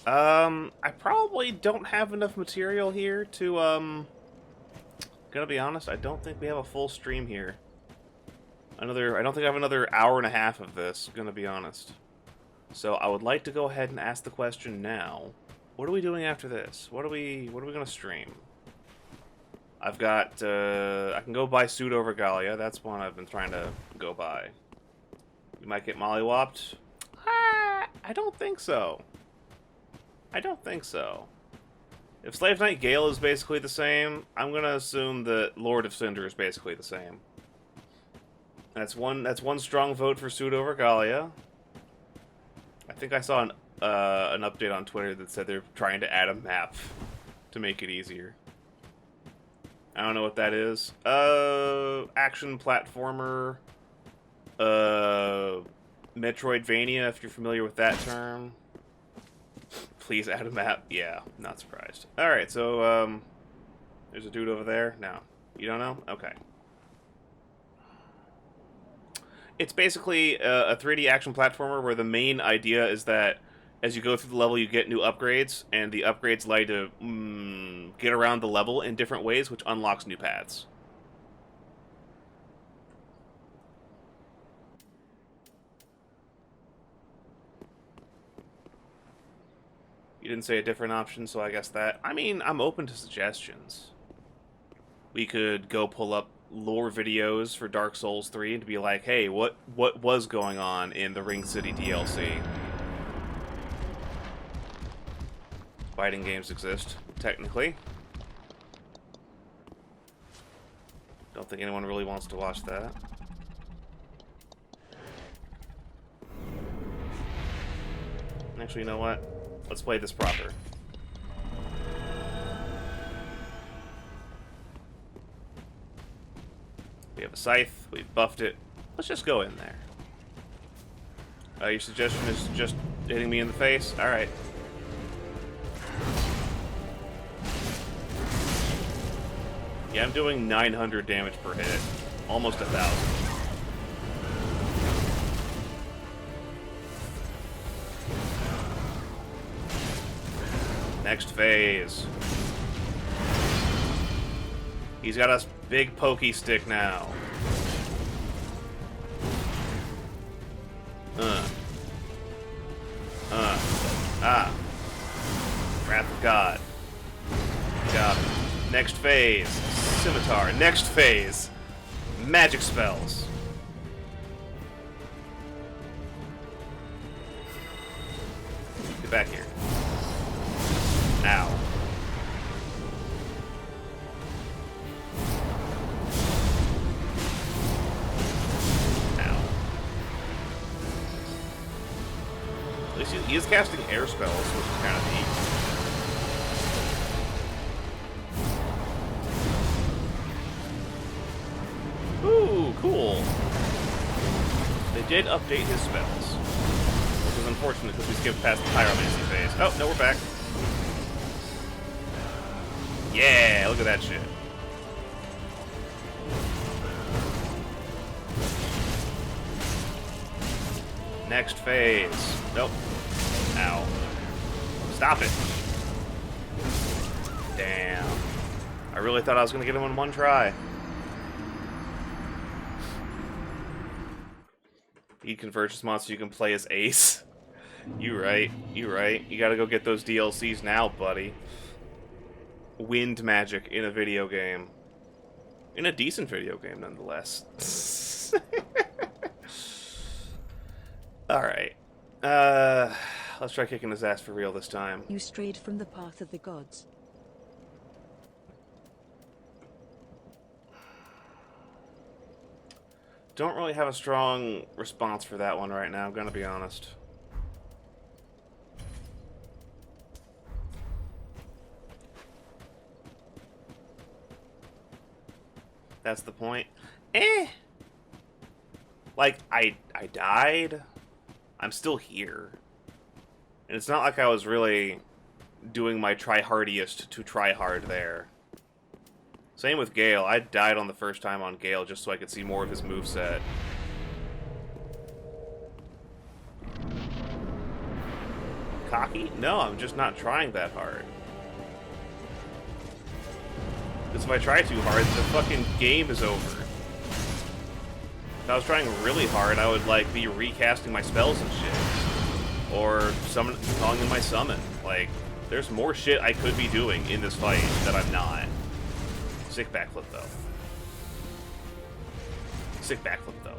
I probably don't have enough material here to, gotta be honest, I don't think we have a full stream here. I don't think I have another hour and a half of this, gonna be honest. So I would like to go ahead and ask the question now. What are we doing after this? What are we gonna stream? I've got, I can go buy Pseudo Regalia. That's one I've been trying to go buy. You might get mollywopped. I don't think so. I don't think so. If Slave Knight Gale is basically the same, I'm gonna assume that Lord of Cinder is basically the same. That's one strong vote for Pseudo Regalia. I think I saw an update on Twitter that said they're trying to add a map to make it easier. I don't know what that is. Action platformer. Metroidvania, if you're familiar with that term. Please add a map. Yeah, not surprised. Alright, so, there's a dude over there. No. You don't know? Okay. It's basically a 3D action platformer where the main idea is that as you go through the level, you get new upgrades, and the upgrades allow you to get around the level in different ways, which unlocks new paths. You didn't say a different option, so I guess that... I mean, I'm open to suggestions. We could go pull up lore videos for Dark Souls 3 and be like, hey, what was going on in the Ring City DLC? Fighting games exist, technically. Don't think anyone really wants to watch that. Actually, you know what? Let's play this proper. We have a scythe, we buffed it. Let's just go in there. Your suggestion is just hitting me in the face? Alright. Yeah, I'm doing 900 damage per hit. Almost 1,000. Next phase. He's got a big pokey stick now. Wrath of God. Got him. Next phase. Scimitar. Next phase. Magic spells. Get back here. Ow. Ow. At least he is casting air spells, which is kind of neat. Ooh, cool. They did update his spells, which is unfortunate because we skipped past the pyromancy phase. Oh, no, we're back. Yeah, look at that shit. Next phase. Nope. Ow. Stop it. Damn. I really thought I was going to get him in one try. Need Convergence mods so you can play as Ace. You right. You right. You gotta go get those DLCs now, buddy. Wind magic in a video game. In a decent video game, nonetheless. Alright. Let's try kicking his ass for real this time. You strayed from the path of the gods. Don't really have a strong response for that one right now, I'm gonna be honest. That's the point. Like, I died. I'm still here. And it's not like I was really doing my try-hardiest to try hard there. Same with Gale. I died on the first time on Gale just so I could see more of his moveset. Cocky? No, I'm just not trying that hard. Because if I try too hard, the fucking game is over. If I was trying really hard, I would, like, be recasting my spells and shit. Or calling in my summon. Like, there's more shit I could be doing in this fight that I'm not. Sick backflip, though. Sick backflip, though.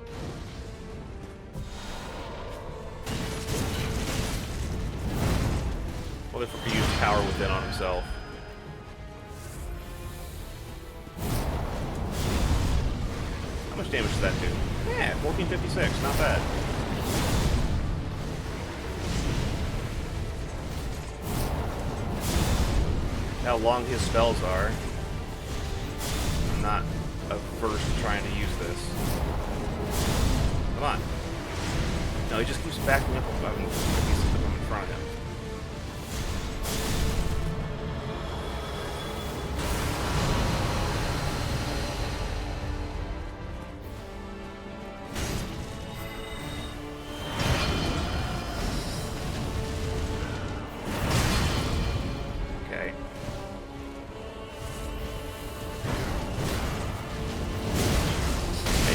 Motherfucker used power within on himself. How much damage does that do? Yeah, 1456, not bad. How long his spells are. I'm not averse to trying to use this. Come on. No, he just keeps backing up if I'm in front of him.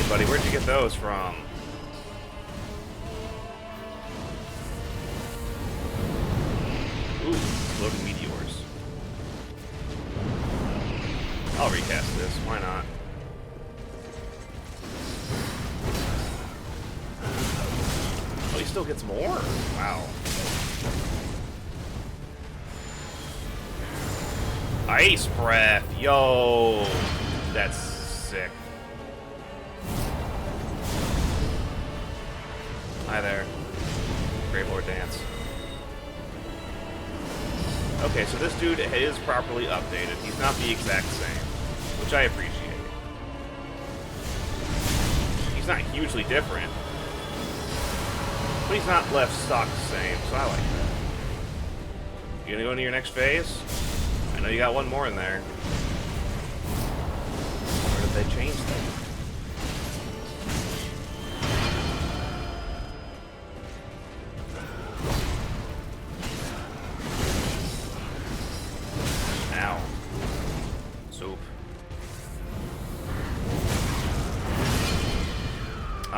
Buddy, where'd you get those from? Ooh, floating meteors. I'll recast this, why not? Oh, he still gets more? Wow. Ice breath, yo! That's sick. Hi there. Great Lord Dance. Okay, so this dude is properly updated. He's not the exact same, which I appreciate. He's not hugely different, but he's not left stock the same, so I like that. You gonna go into your next phase? I know you got one more in there. Or did they change that?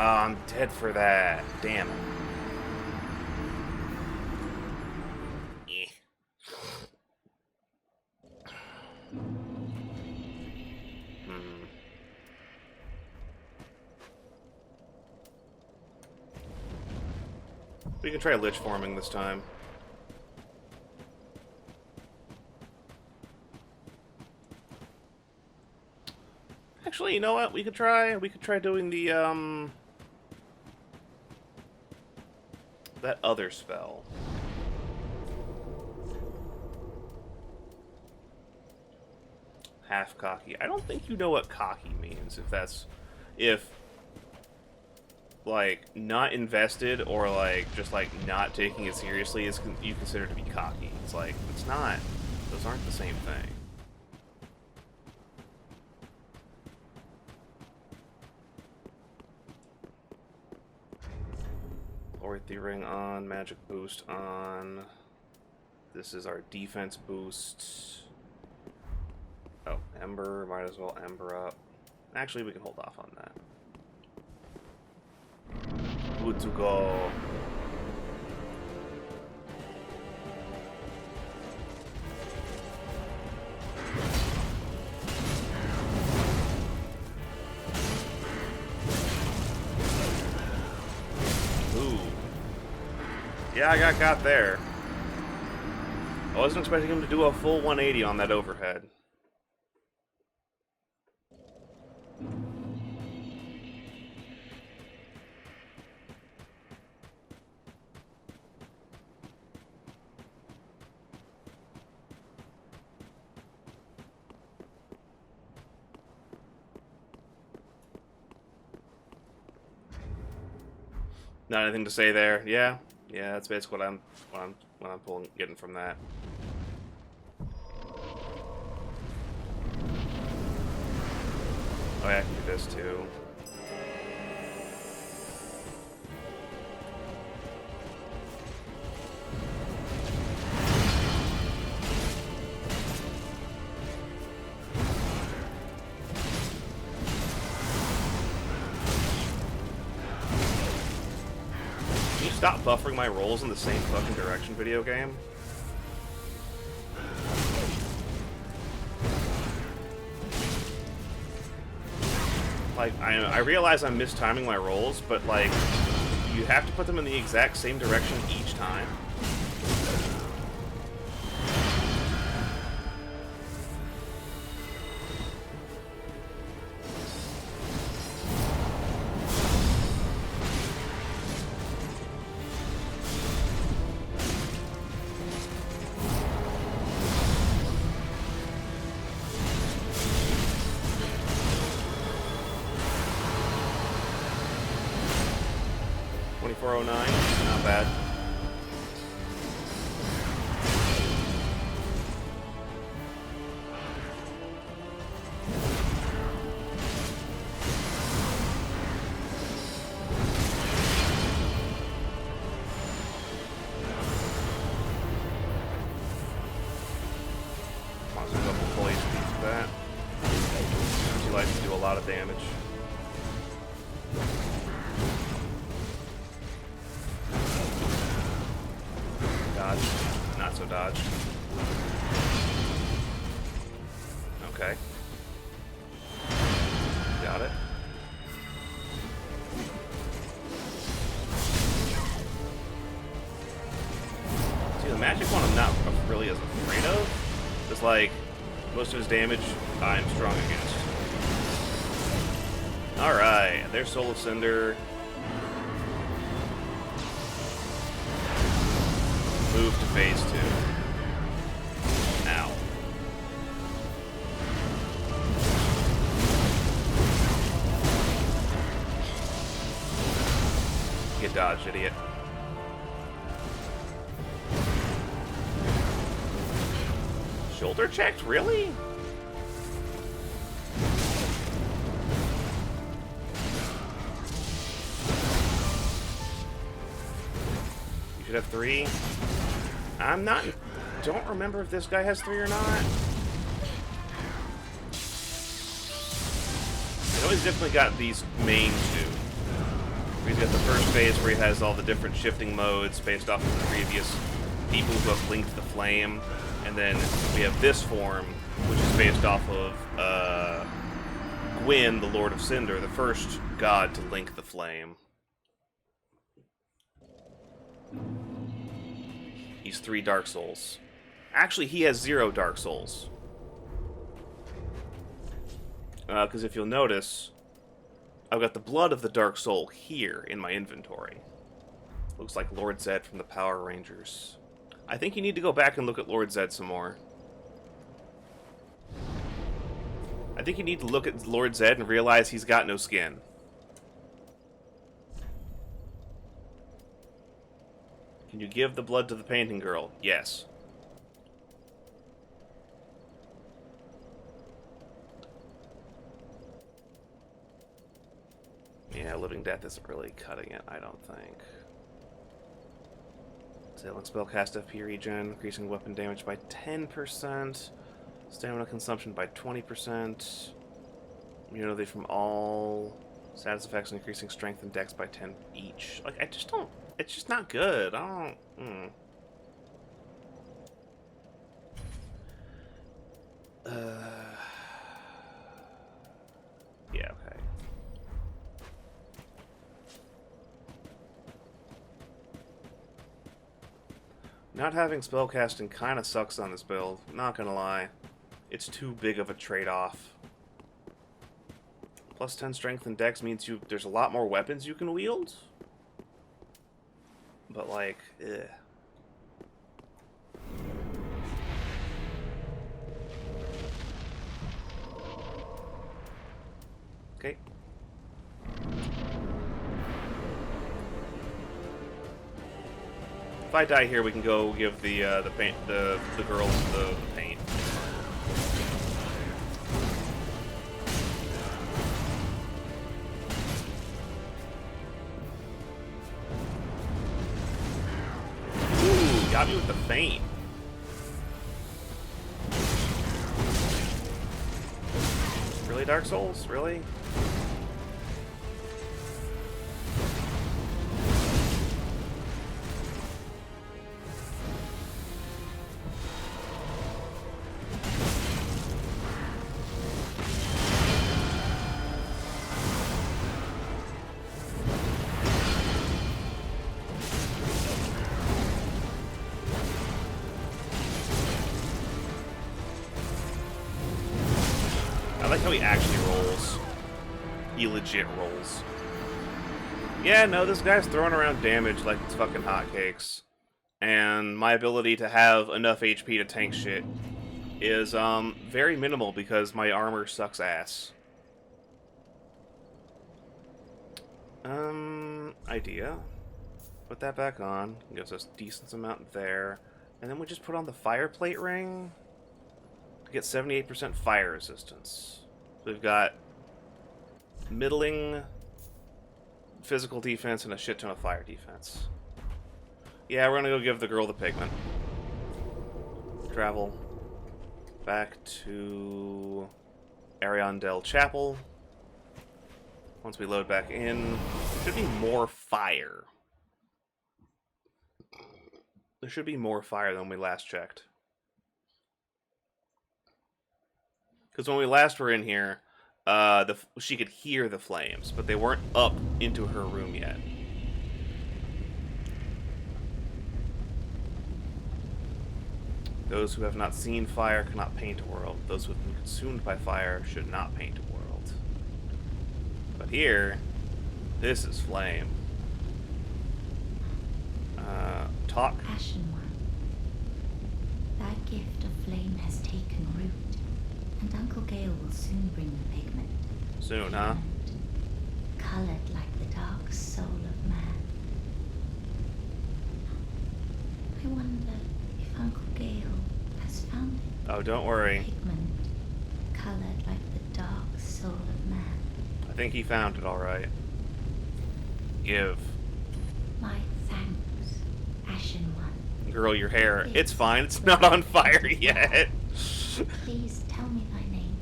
Oh, I'm dead for that. Damn it. We can try Lich Forming this time. Actually, you know what? We could try doing the, that other spell. Half cocky. I don't think you know what cocky means, if like, not invested or, like, just, like, not taking it seriously is you consider to be cocky. It's like, it's not. Those aren't the same thing. Or the ring on, magic boost on. This is our defense boost. Oh, Ember. Might as well Ember up. Actually, we can hold off on that. Good to go. Ooh. Yeah, I got there. I wasn't expecting him to do a full 180 on that overhead. Not anything to say there. Yeah, that's basically what I'm getting from that. Oh yeah, I can do this too. Can you stop buffering my rolls in the same fucking direction, video game? Like, I realize I'm mistiming my rolls, but, like, you have to put them in the exact same direction each time. Not bad. Monsters up to full HP for that. She likes to do a lot of damage. Dodge. Not so dodge. Okay. Got it. See, the magic one I'm not really as afraid of. It's like, most of his damage I'm strong against. Alright, there's Soul of Cinder. Move to phase 2. Ow. Get dodged, idiot. Shoulder checked? Really? You should have 3. Don't remember if this guy has 3 or not. I know he's definitely got these main 2. He's got the first phase where he has all the different shifting modes based off of the previous people who have linked the flame. And then we have this form, which is based off of Gwyn, the Lord of Cinder, the first god to link the flame. He's 3 Dark Souls. Actually, he has 0 Dark Souls. Because if you'll notice, I've got the blood of the Dark Soul here in my inventory. Looks like Lord Zed from the Power Rangers. I think you need to go back and look at Lord Zed some more. I think you need to look at Lord Zed and realize he's got no skin. Can you give the blood to the painting girl? Yes. Yeah, Living Death isn't really cutting it, I don't think. Sailing spellcast FP regen, increasing weapon damage by 10%, stamina consumption by 20%. Immunity from all status effects, increasing strength and dex by 10 each. Like, I just don't. It's just not good. I don't. Yeah, okay. Not having spellcasting kind of sucks on this build, not gonna lie. It's too big of a trade-off. Plus 10 strength and dex means there's a lot more weapons you can wield. But like, ugh. Okay. If I die here, we can go give the girls the paint. Ooh, got me with the feint. Really, Dark Souls? Really? I like how he actually rolls. He legit rolls. Yeah, no, this guy's throwing around damage like it's fucking hotcakes. And my ability to have enough HP to tank shit is very minimal because my armor sucks ass. Idea. Put that back on. Gives us a decent amount there. And then we just put on the fireplate ring to get 78% fire resistance. So we've got middling physical defense and a shit ton of fire defense. Yeah, we're gonna go give the girl the pigment. Travel back to Ariandel Chapel. Once we load back in, there should be more fire. There should be more fire than we last checked. Because when we last were in here, she could hear the flames, but they weren't up into her room yet. Those who have not seen fire cannot paint a world. Those who have been consumed by fire should not paint a world. But here, this is flame. Talk. Ashen One, thy gift of flame has taken root, and Uncle Gale will soon bring the pigment. Soon, huh? Colored like the dark soul of man. I wonder if Uncle Gale has found it. Oh, don't worry. Pigment, colored like the dark soul of man. I think he found it all right. Give. My thanks, Ashen One. Girl, your hair. It's fine. It's not on fire yet. Please tell me thy name.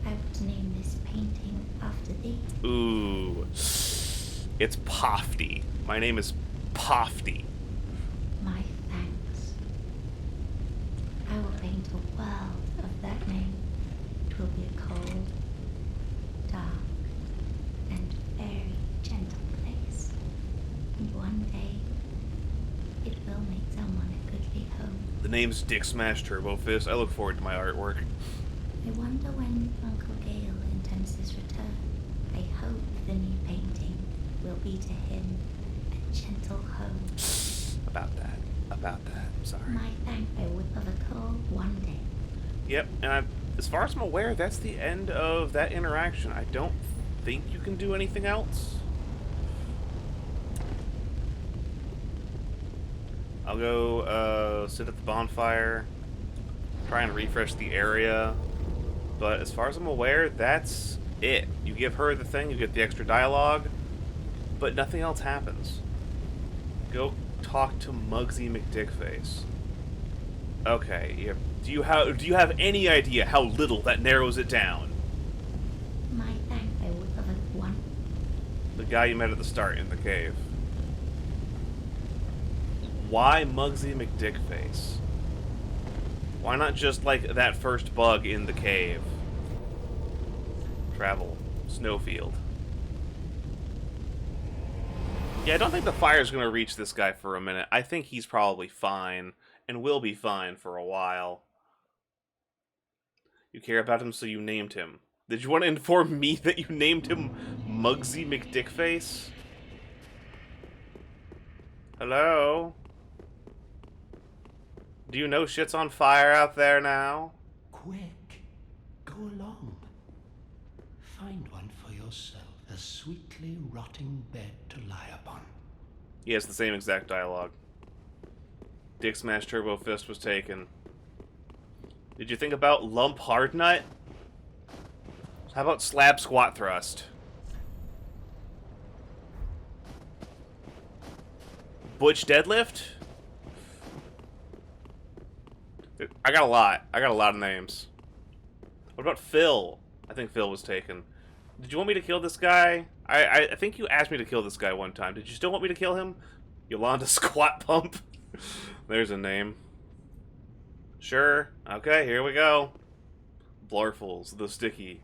I would name this painting after thee. Ooh. It's Pofty. My name is Pofty. My thanks. I will paint a world of that name. It will be a cold, dark, and very gentle place. And one day, it will make someone a goodly home. The name's Dick Smash Turbo Fist. I look forward to my artwork. I wonder when Uncle Gale intends his return. I hope the new painting will be to him a gentle home. About that. I'm sorry. My thank by whip of a coal one day. Yep, and as far as I'm aware, that's the end of that interaction. I don't think you can do anything else. I'll go sit at the bonfire, try and refresh the area, but as far as I'm aware, that's it. You give her the thing, you get the extra dialogue, but nothing else happens. Go talk to Muggsy McDickface. Okay, yeah. Do you have any idea how little that narrows it down? My thanks, I will have one. The guy you met at the start in the cave. Why Muggsy McDickface? Why not just, like, that first bug in the cave? Travel. Snowfield. Yeah, I don't think the fire's gonna reach this guy for a minute. I think he's probably fine, and will be fine for a while. You care about him, so you named him. Did you want to inform me that you named him Muggsy McDickface? Hello? Do you know shit's on fire out there now? Quick, go along. Find one for yourself, a sweetly rotting bed to lie upon. He has the same exact dialogue. Dick Smash Turbo Fist was taken. Did you think about Lump Hard Nut? How about Slab Squat Thrust? Butch Deadlift? I got a lot. I got a lot of names. What about Phil? I think Phil was taken. Did you want me to kill this guy? I think you asked me to kill this guy one time. Did you still want me to kill him? Yolanda Squat Pump? There's a name. Sure. Okay, here we go. Blarfles, the Sticky.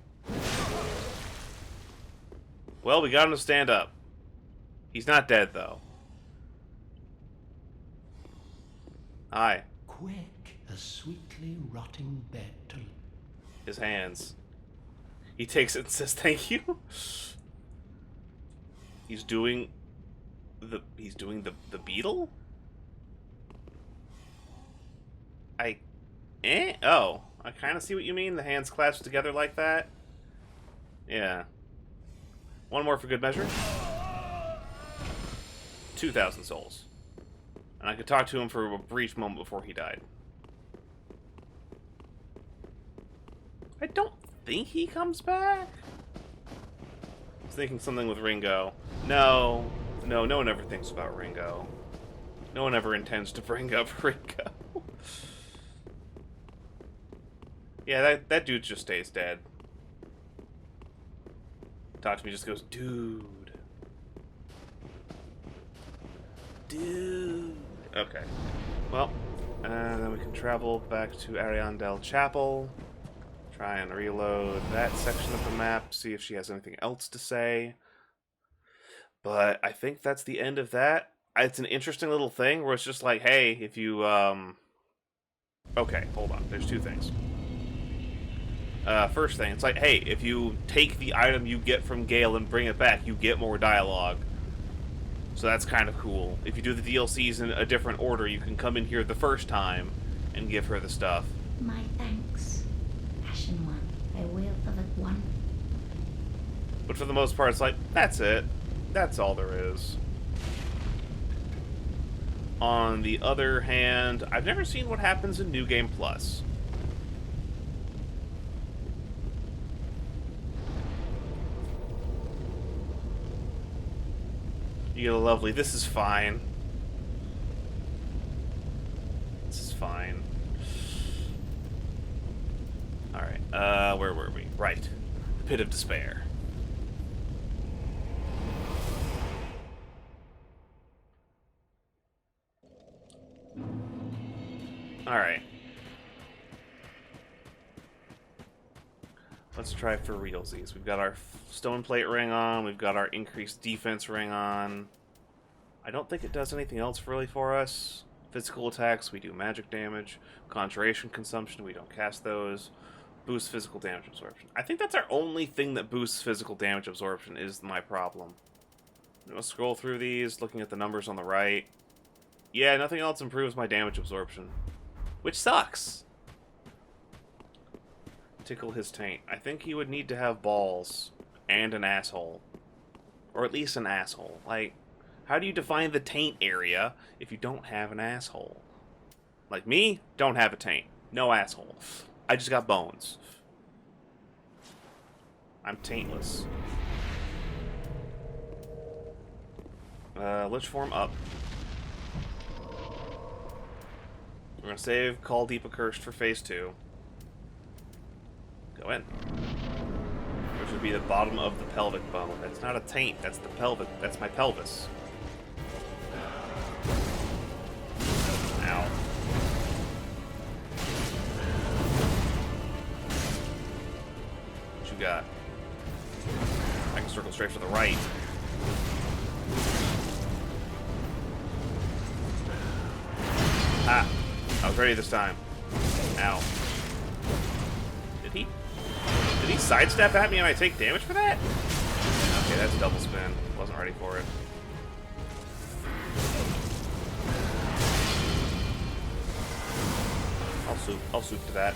Well, we got him to stand up. He's not dead, though. Hi. Quick, a sweetly rotting bed to... His hands. He takes it and says thank you. He's doing the beetle? Oh, I kind of see what you mean. The hands clasped together like that. Yeah. One more for good measure. 2,000 souls. And I could talk to him for a brief moment before he died. I don't think he comes back. I was thinking something with Ringo. No, no one ever thinks about Ringo. No one ever intends to bring up Ringo. Yeah, that dude just stays dead. Talk to me, just goes, dude. Dude. Okay. Well, and then we can travel back to Ariandel Chapel. Try and reload that section of the map, see if she has anything else to say. But I think that's the end of that. It's an interesting little thing where it's just like, hey, if you, Okay, hold on. There's two things. First thing, it's like, hey, if you take the item you get from Gale and bring it back, you get more dialogue. So that's kind of cool. If you do the DLCs in a different order, you can come in here the first time and give her the stuff. My thanks, Ashen One. I will have one. But for the most part, it's like, that's it. That's all there is. On the other hand, I've never seen what happens in New Game Plus. You get a lovely, this is fine. This is fine. Alright, where were we? Right. The Pit of Despair. Alright. Let's try for realsies. We've got our stone plate ring on. We've got our increased defense ring on. I don't think it does anything else really for us. Physical attacks, we do magic damage. Conjuration consumption, we don't cast those. Boost physical damage absorption. I think that's our only thing that boosts physical damage absorption is my problem. Let's scroll through these, looking at the numbers on the right. Yeah, nothing else improves my damage absorption. Which sucks. Tickle his taint. I think he would need to have balls and an asshole. Or at least an asshole. Like, how do you define the taint area if you don't have an asshole? Like me, don't have a taint. No asshole. I just got bones. I'm taintless. Lich form up. We're gonna save Call Deep Accursed for phase 2. Go in. Which would be the bottom of the pelvic bone. That's not a taint, that's the pelvic. That's my pelvis. Ow. What you got? I can circle straight to the right. Ah! I was ready this time. Ow. Did he sidestep at me and I take damage for that? Okay, that's a double spin. Wasn't ready for it. I'll soup to that.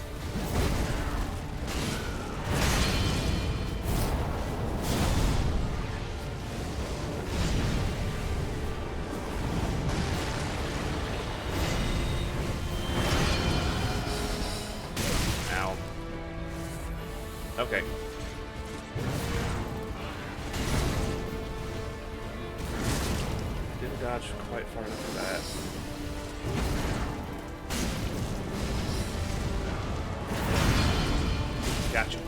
Ow. Okay. Didn't dodge quite far enough for that. Gotcha.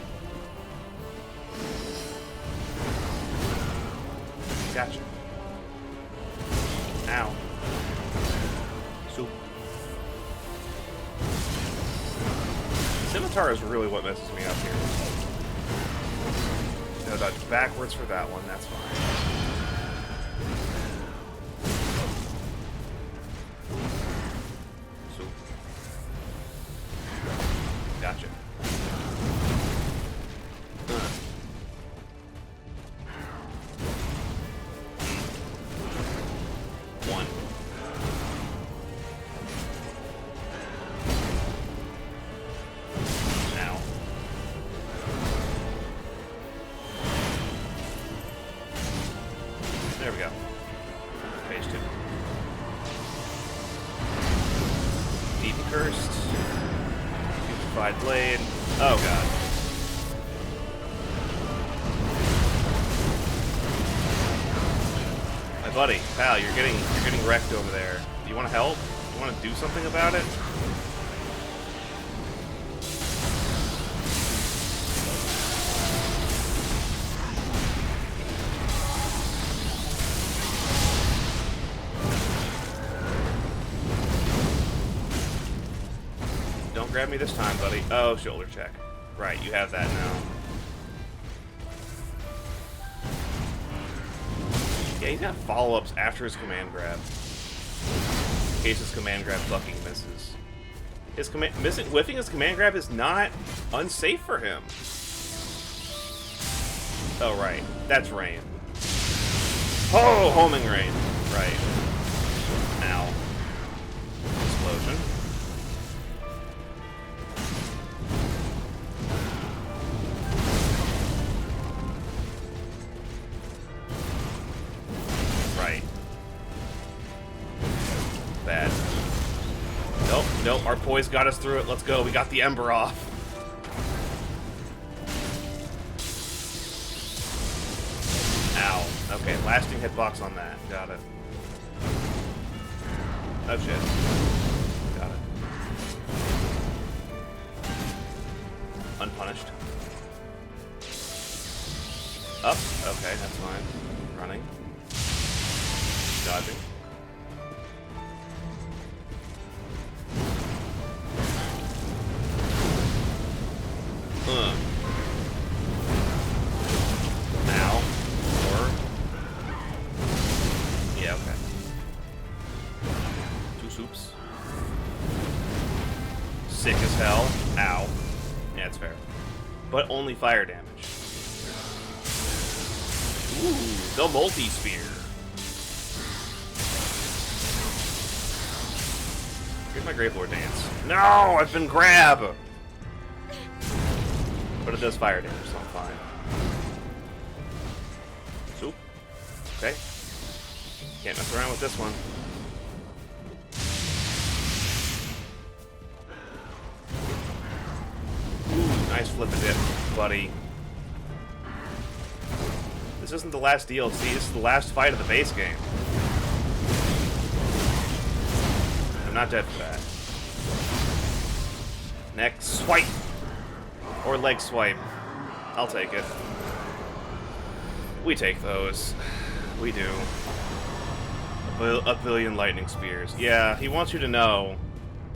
Gotcha. Ow. Soup. Scimitar is really what messes me up here. No, dodge backwards for that one, that's fine. Soup. Gotcha. One. Now. There we go. Phase 2. Deep Cursed. Putrefied Blade. Oh god. My buddy, pal, you're getting wrecked over there. Do you want to help? You want to do something about it? Don't grab me this time, buddy. Oh, shoulder check. Right, you have that now. Yeah, he's got follow-ups after his command grab. In case his command grab fucking misses. His whiffing his command grab is not unsafe for him. Oh, right. That's rain. Oh, homing rain. Right. Ow. Explosion. Right. Bad. Nope, nope, our poise got us through it. Let's go. We got the Ember off. Ow. Okay, lasting hitbox on that. Got it. Oh shit. Got it. Unpunished. Up. Okay, that's fine. Running. Dodging. Now. Or. Yeah, okay. 2 soups. Sick as hell. Ow. Yeah, it's fair. But only fire damage. Ooh, the multi-spear. Here's my Grave Lord dance. No, I've been grabbed! But it does fire damage, so I'm fine. Soup. Okay. Can't mess around with this one. Ooh, nice flip and dip, buddy. This isn't the last DLC, this is the last fight of the base game. I'm not dead for that. Neck swipe. Or leg swipe. I'll take it. We take those. We do. A billion lightning spears. Yeah, he wants you to know.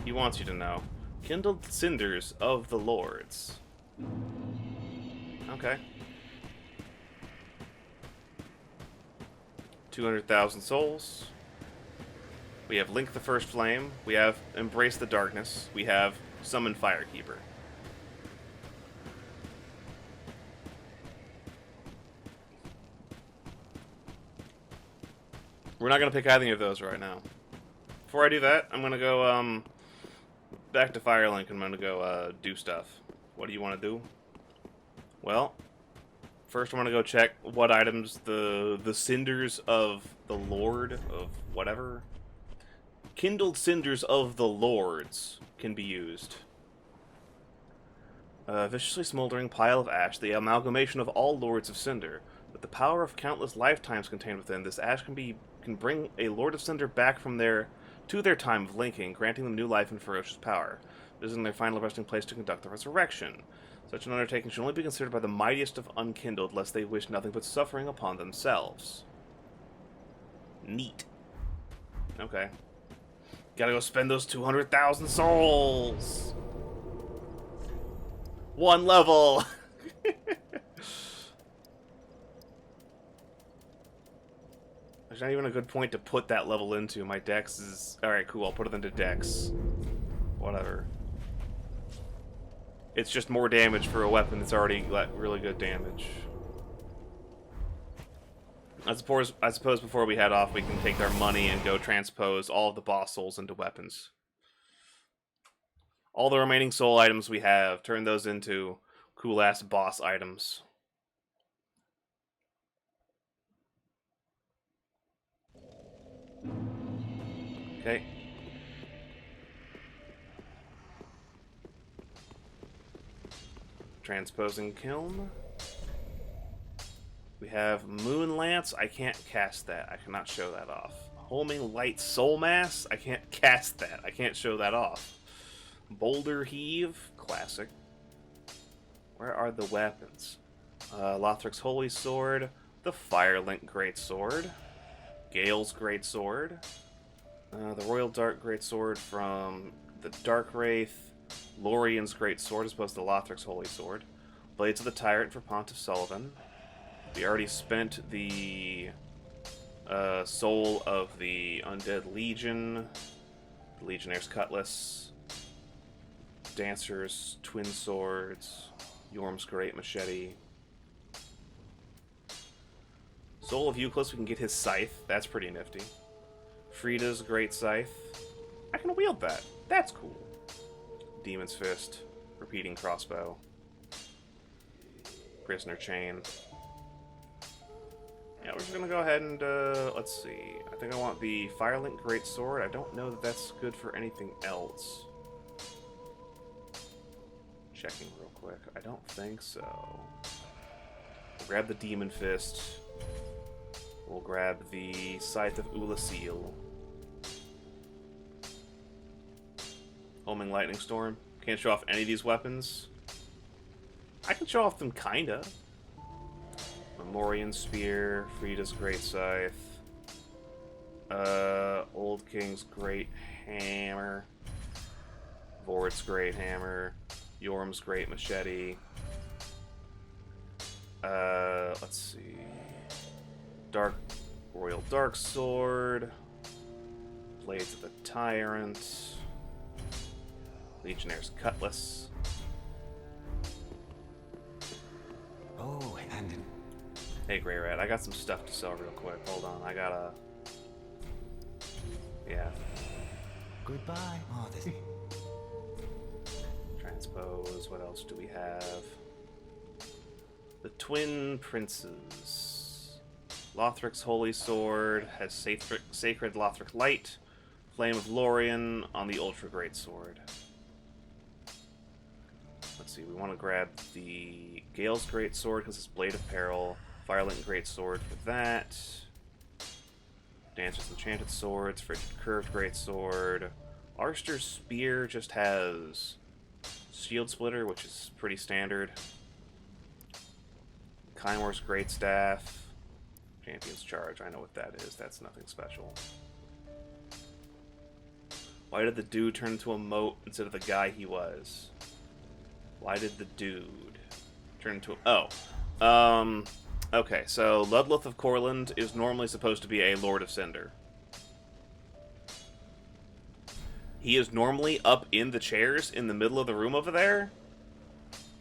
He wants you to know. Kindled cinders of the lords. Okay. 200,000 souls. We have Link the First Flame. We have Embrace the Darkness. We have Summon Firekeeper. We're not going to pick either of those right now. Before I do that, I'm going to go back to Firelink and I'm going to go do stuff. What do you want to do? Well, first I want to go check what items the Cinders of the Lord of whatever. Kindled Cinders of the Lords can be used. A viciously smoldering pile of ash, the amalgamation of all Lords of Cinder. With the power of countless lifetimes contained within, this ash can bring a Lord of Cinder back from their time of linking, granting them new life and ferocious power, visiting their final resting place to conduct the resurrection. Such an undertaking should only be considered by the mightiest of unkindled, lest they wish nothing but suffering upon themselves. Neat. Okay. Gotta go spend those 200,000 souls! One level! There's not even a good point to put that level into. My dex is... Alright, cool, I'll put it into dex. Whatever. It's just more damage for a weapon that's already got really good damage. I suppose before we head off, we can take our money and go transpose all of the boss souls into weapons. All the remaining soul items we have, turn those into cool-ass boss items. Okay. Transposing Kiln. We have Moon Lance. I can't cast that. I cannot show that off. Homing Light Soul Mass. I can't cast that. I can't show that off. Boulder Heave. Classic. Where are the weapons? Lothric's Holy Sword. The Firelink Greatsword. Gale's Greatsword. The Royal Dark Greatsword from the Dark Wraith. Lorien's Greatsword as opposed to Lothric's Holy Sword. Blades of the Tyrant for Pontiff Sullivan. We already spent the soul of the Undead Legion. The Legionnaire's Cutlass. Dancer's Twin Swords. Yorm's Great Machete. Soul of Euclid, we can get his Scythe. That's pretty nifty. Frida's Great Scythe. I can wield that. That's cool. Demon's Fist. Repeating Crossbow. Prisoner Chain. Yeah, we're just gonna go ahead and, let's see. I think I want the Firelink Greatsword. I don't know that that's good for anything else. Checking real quick. I don't think so. We'll grab the Demon Fist. We'll grab the Scythe of Ulasil. Homing Lightning Storm. Can't show off any of these weapons. I can show off them kinda. Memorian Spear, Frida's Great Scythe, Old King's Great Hammer, Vord's Great Hammer, Yorm's Great Machete. Let's see. Royal Dark Sword, Blades of the Tyrant, Legionnaire's Cutlass. Oh, and Hey, Grey Rat, I got some stuff to sell real quick. Hold on, I gotta... Yeah. goodbye. Oh, this. Transpose, what else do we have? The Twin Princes. Lothric's Holy Sword has Sacred Lothric Light. Flame of Lorien on the Ultra Great Sword. Let's see, we want to grab the Gale's Great Sword because it's Blade of Peril. Firelink Great Sword for that. Dancer's Enchanted Swords, Frigid Curved Great Sword. Arster's Spear just has Shield Splitter, which is pretty standard. Kymor's Great Staff. Champion's Charge, I know what that is. That's nothing special. Why did the dude turn into a moat instead of the guy he was? Why did the dude turn into a... Oh. Okay, so Ludloth of Corland is normally supposed to be a Lord of Cinder. He is normally up in the chairs in the middle of the room over there.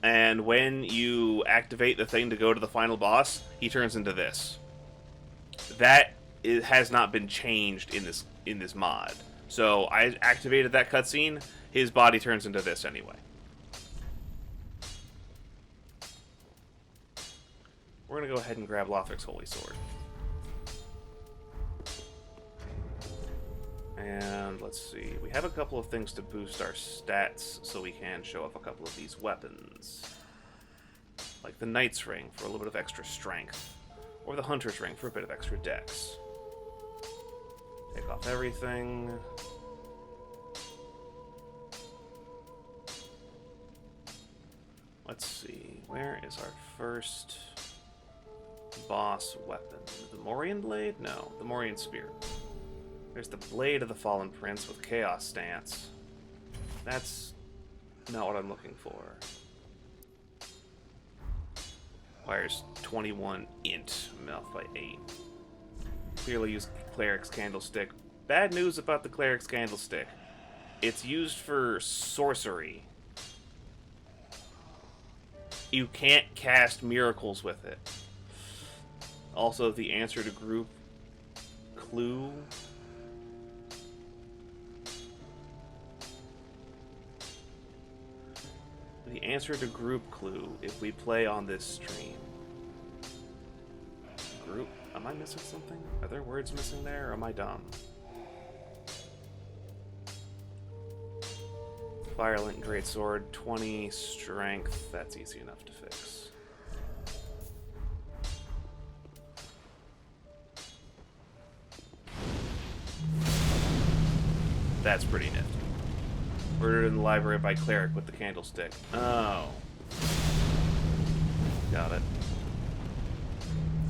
And when you activate the thing to go to the final boss, he turns into this. That has not been changed in this mod. So I activated that cutscene. His body turns into this anyway. We're gonna go ahead and grab Lothric's Holy Sword. And let's see. We have a couple of things to boost our stats so we can show off a couple of these weapons. Like the Knight's Ring for a little bit of extra strength. Or the Hunter's Ring for a bit of extra dex. Take off everything. Let's see. Where is our first boss weapon? The Morian Blade? No, the Morian Spear. There's the Blade of the Fallen Prince with Chaos Stance. That's not what I'm looking for. Requires 21 int, mouth by 8. Clearly use Cleric's Candlestick. Bad news about the Cleric's Candlestick. It's used for sorcery. You can't cast miracles with it. Also, the answer to group clue. The answer to group clue if we play on this stream. Group? Am I missing something? Are there words missing there, or am I dumb? Firelink Greatsword, 20 strength. That's easy enough to fix. That's pretty nifty. Murdered in the library by Cleric with the candlestick. Oh. Got it.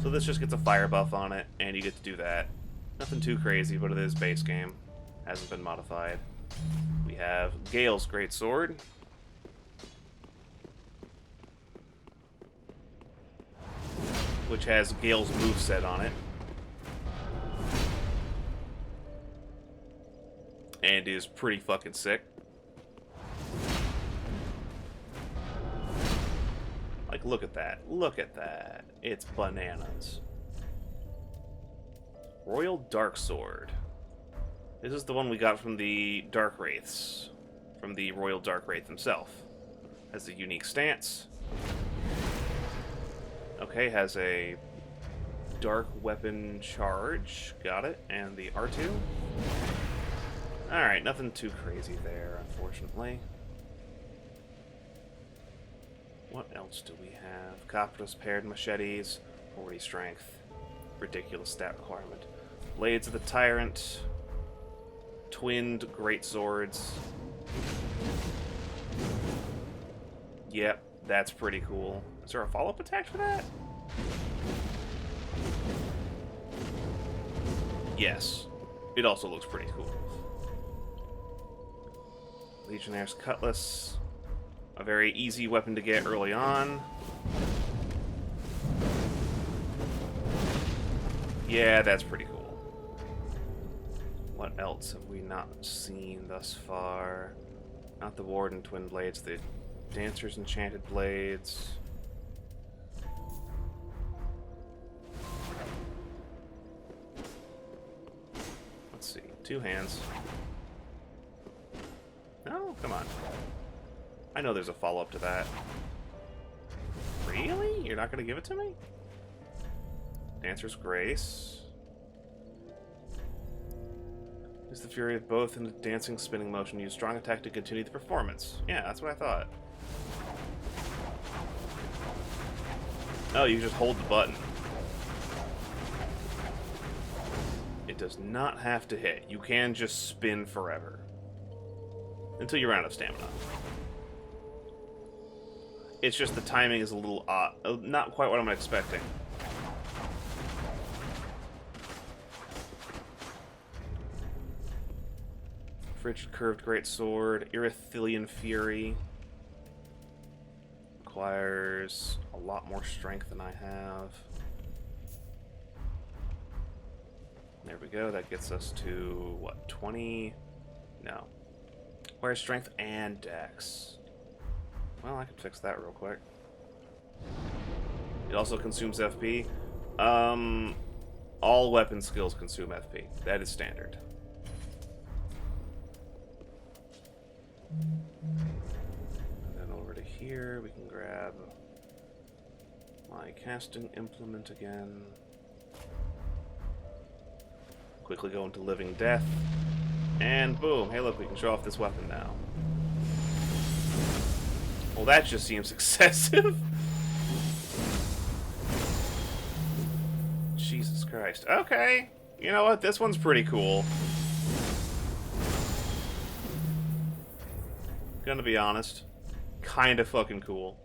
So this just gets a fire buff on it, and you get to do that. Nothing too crazy, but it is base game. Hasn't been modified. We have Gale's Greatsword. Which has Gale's moveset on it. And is pretty fucking sick. Like, look at that. Look at that. It's bananas. Royal Dark Sword. This is the one we got from the Dark Wraiths. From the Royal Dark Wraith himself. Has a unique stance. Okay, has a Dark Weapon Charge. Got it. And the R2. Alright, nothing too crazy there, unfortunately. What else do we have? Copper's Paired Machetes, 40 strength. Ridiculous stat requirement. Blades of the Tyrant. Twinned Greatswords. Yep, that's pretty cool. Is there a follow-up attack for that? Yes. It also looks pretty cool. Legionnaire's Cutlass. A very easy weapon to get early on. Yeah, that's pretty cool. What else have we not seen thus far? Not the Warden Twin Blades, the Dancer's Enchanted Blades. Let's see, 2 hands. No, come on. I know there's a follow-up to that. Really? You're not going to give it to me? Dancer's Grace. Use the Fury of both in a dancing spinning motion. Use strong attack to continue the performance. Yeah, that's what I thought. Oh, you just hold the button. It does not have to hit. You can just spin forever. Until you run out of stamina. It's just the timing is a little odd. Not quite what I'm expecting. Frigid Curved Greatsword, Irithilian Fury. Requires a lot more strength than I have. There we go, that gets us to, what, 20? No. Requires strength and dex. Well, I can fix that real quick. It also consumes FP. All weapon skills consume FP. That is standard. And then over to here, we can grab my casting implement again. Quickly go into Living Death. And boom, hey look, we can show off this weapon now. Well, that just seems excessive. Jesus Christ. Okay. You know what? This one's pretty cool. Gonna be honest. Kinda fucking cool.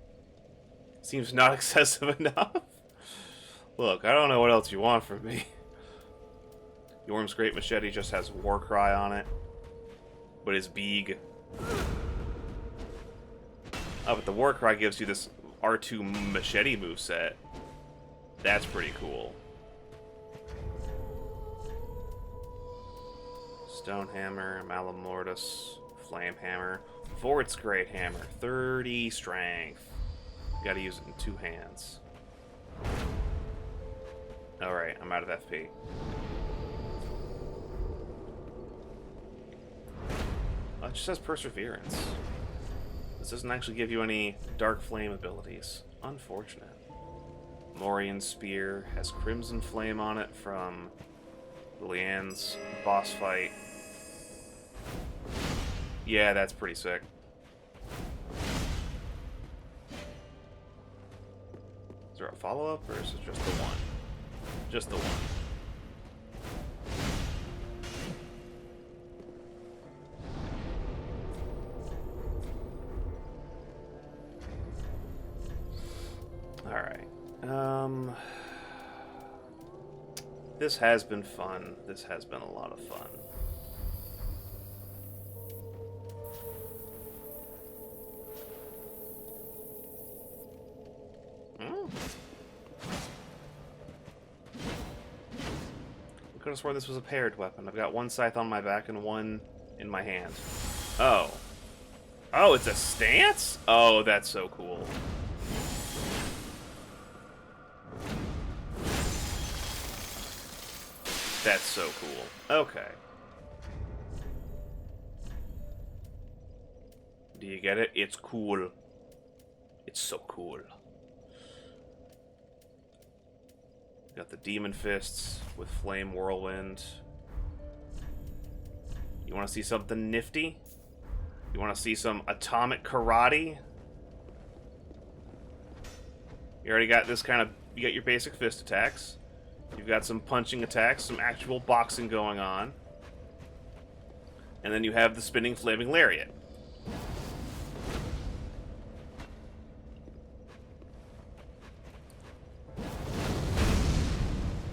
Seems not excessive enough. Look, I don't know what else you want from me. Yorm's Great Machete just has Warcry on it. But is big. Oh, but the Warcry gives you this R2 machete moveset. That's pretty cool. Stonehammer, Malamortis, Flamehammer, Vort's Great Hammer, 30 strength. Gotta use it in 2 hands. Alright, I'm out of FP. Oh, it just says Perseverance. This doesn't actually give you any Dark Flame abilities. Unfortunate. Morian Spear has Crimson Flame on it from Leanne's boss fight. Yeah, that's pretty sick. Is there a follow-up, or is it just the one? Just the one. Alright. This has been fun. This has been a lot of fun. I could have sworn this was a paired weapon. I've got one scythe on my back and one in my hand. Oh. Oh, it's a stance? Oh, that's so cool. That's so cool. Okay. Do you get it? It's cool. It's so cool. Got the Demon Fists with Flame Whirlwind. You want to see something nifty? You want to see some atomic karate? You already got this kind of... You got your basic fist attacks. You've got some punching attacks, some actual boxing going on. And then you have the spinning flaming lariat.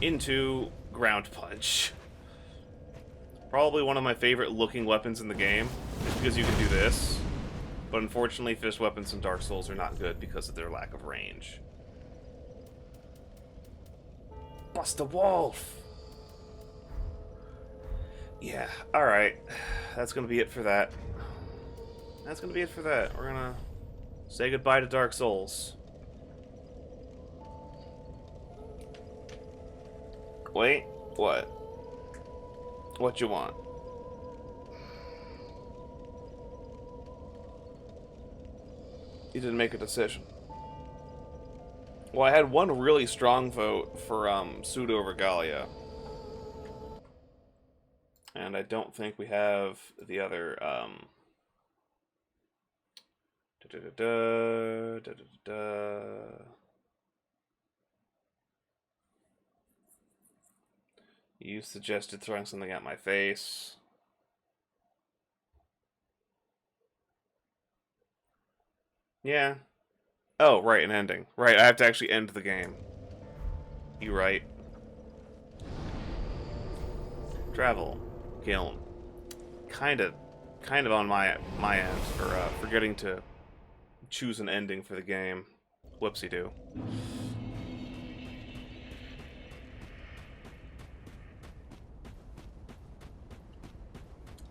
Into ground punch. Probably one of my favorite looking weapons in the game, just because you can do this. But unfortunately, fist weapons in Dark Souls are not good because of their lack of range. Bust a wolf! Yeah, alright. That's gonna be it for that. That's gonna be it for that. We're gonna say goodbye to Dark Souls. Wait, what? What you want? You didn't make a decision. Well, I had one really strong vote for Pseudo Regalia. And I don't think we have the other You suggested throwing something at my face. Yeah. Oh, right, an ending. Right, I have to actually end the game. You right. Travel. Kiln. Kind of on my end for forgetting to choose an ending for the game. Whoopsie-doo.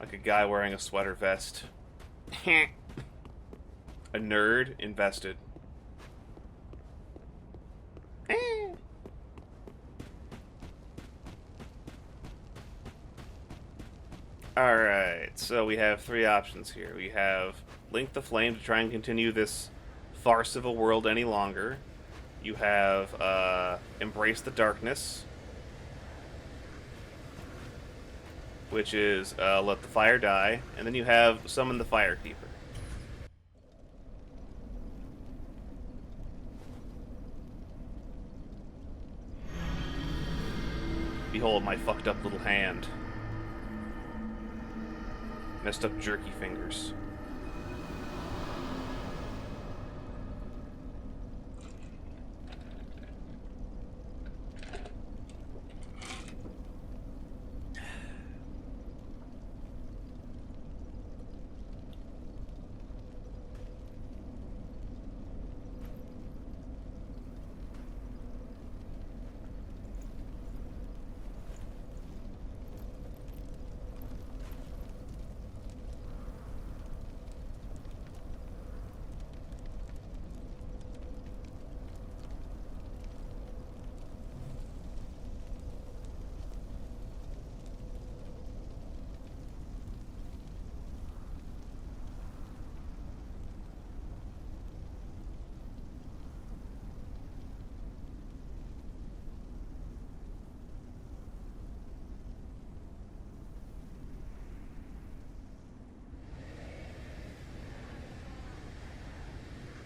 Like a guy wearing a sweater vest. A nerd invested. Alright, so we have three options here. We have Link the Flame to try and continue this farce of a world any longer. You have Embrace the Darkness, which is let the fire die, and then you have Summon the Firekeeper. Behold my fucked up little hand. Messed up jerky fingers.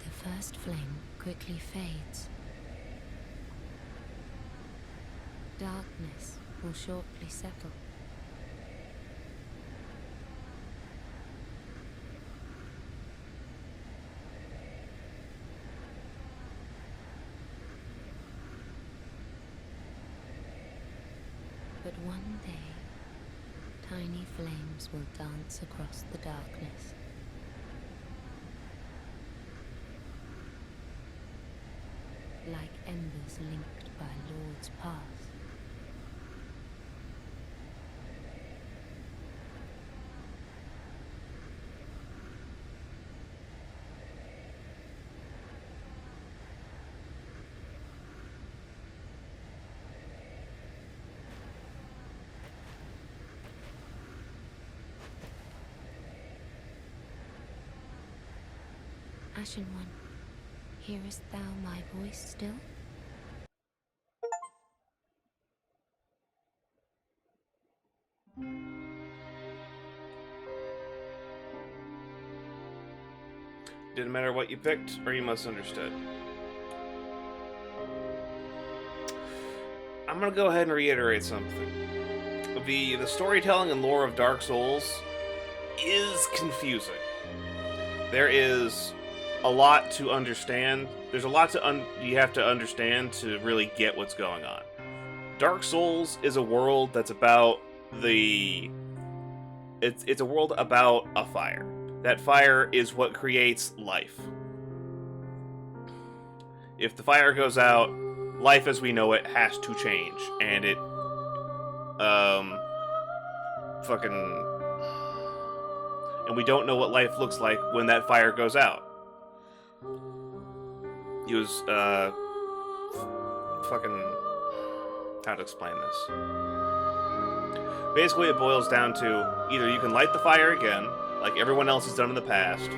The first flame quickly fades. Darkness will shortly settle. But one day, tiny flames will dance across the darkness. Like embers linked by Lord's path. Ashen One, hearest thou my voice still? Didn't matter what you picked or you misunderstood. I'm gonna go ahead and reiterate something. The storytelling and lore of Dark Souls is confusing. There is a lot to understand. There's a lot you have to understand to really get what's going on. Dark Souls is a world that's about it's a world about a fire. That fire is what creates life. If the fire goes out, life as we know it has to change, and it and we don't know what life looks like when that fire goes out. He was how to explain this? Basically, it boils down to either you can light the fire again, like everyone else has done in the past,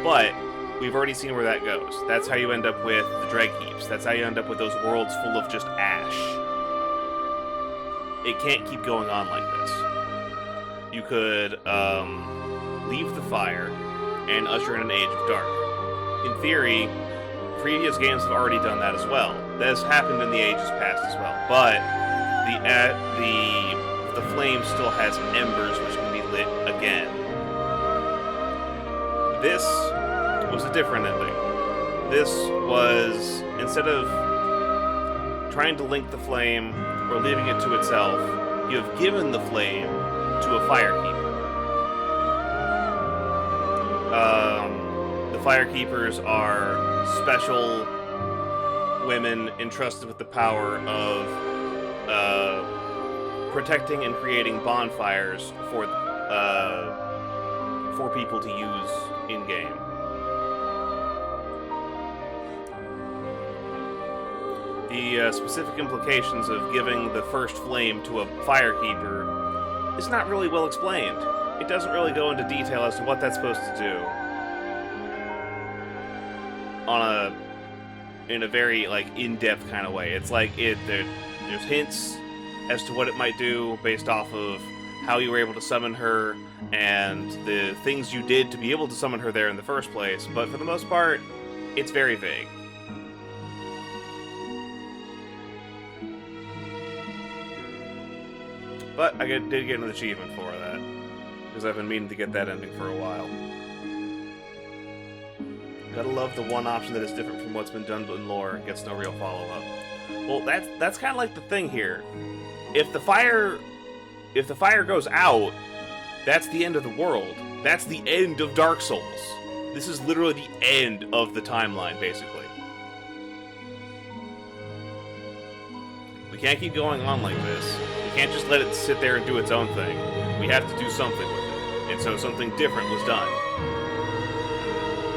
but we've already seen where that goes. That's how you end up with the Dreg Heaps. That's how you end up with those worlds full of just ash. It can't keep going on like this. You could leave the fire and usher in an age of dark. In theory, previous games have already done that as well. That has happened in the ages past as well. But the flame still has embers which can be lit again. This was a different ending. this was, instead of trying to link the flame or leaving it to itself, you have given the flame to a firekeeper. The firekeepers are special women entrusted with the power of protecting and creating bonfires for people to use in game. The specific implications of giving the first flame to a firekeeper is not really well explained. It doesn't really go into detail as to what that's supposed to do. In a very like in-depth kind of way. It's like there's hints as to what it might do based off of how you were able to summon her and the things you did to be able to summon her there in the first place, but for the most part, it's very vague. But I did get an achievement for that, because I've been meaning to get that ending for a while. Gotta love the one option that is different from what's been done in lore and gets no real follow-up. Well, that's kind of like the thing here. If the fire goes out, that's the end of the world. That's the end of Dark Souls. This is literally the end of the timeline, basically. We can't keep going on like this. We can't just let it sit there and do its own thing. We have to do something with it. And so something different was done.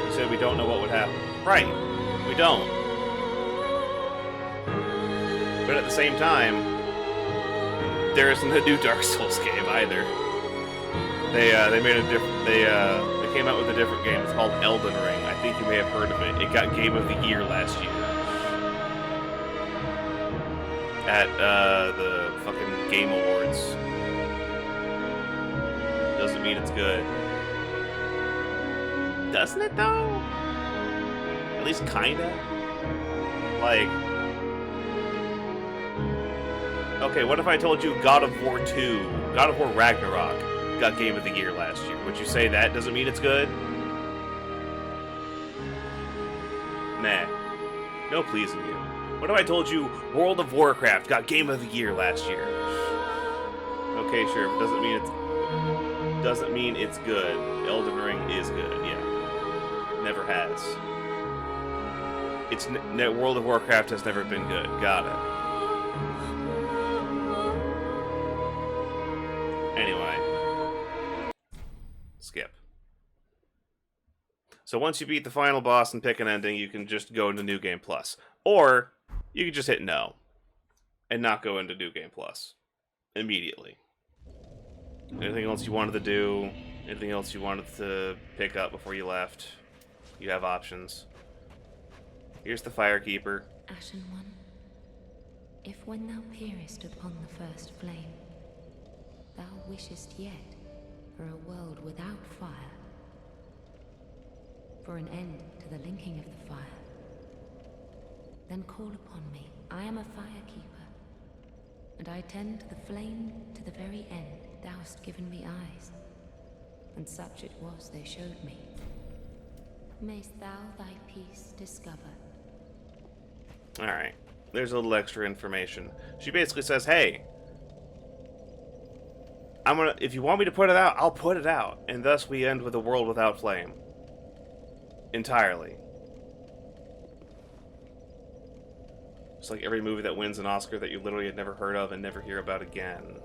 We said we don't know what would happen. Right. We don't. But at the same time, there isn't a new Dark Souls game either. They made a different. They came out with a different game. It's called Elden Ring. I think you may have heard of it. It got Game of the Year last year at the fucking Game Awards. Doesn't mean it's good. Doesn't it though? At least kinda. Like, okay, what if I told you God of War 2, God of War Ragnarok, got Game of the Year last year? Would you say that doesn't mean it's good? Nah. No pleasing you. What if I told you World of Warcraft got Game of the Year last year? Okay, sure, but doesn't mean it's good. Elden Ring is good, yeah. Never has. World of Warcraft has never been good. Got it. Anyway. Skip. So once you beat the final boss and pick an ending, you can just go into New Game Plus. Or, you can just hit no. And not go into New Game Plus. Immediately. Anything else you wanted to do? Anything else you wanted to pick up before you left? You have options. Here's the Firekeeper. Ashen One, if when thou peerest upon the first flame, thou wishest yet for a world without fire, for an end to the linking of the fire, then call upon me. I am a firekeeper, and I tend the flame to the very end. Thou hast given me eyes, and such it was they showed me. Mayst thou thy peace discover. Alright. There's a little extra information. She basically says, hey, if you want me to put it out, I'll put it out. And thus we end with a world without flame. Entirely. It's like every movie that wins an Oscar that you literally had never heard of and never hear about again.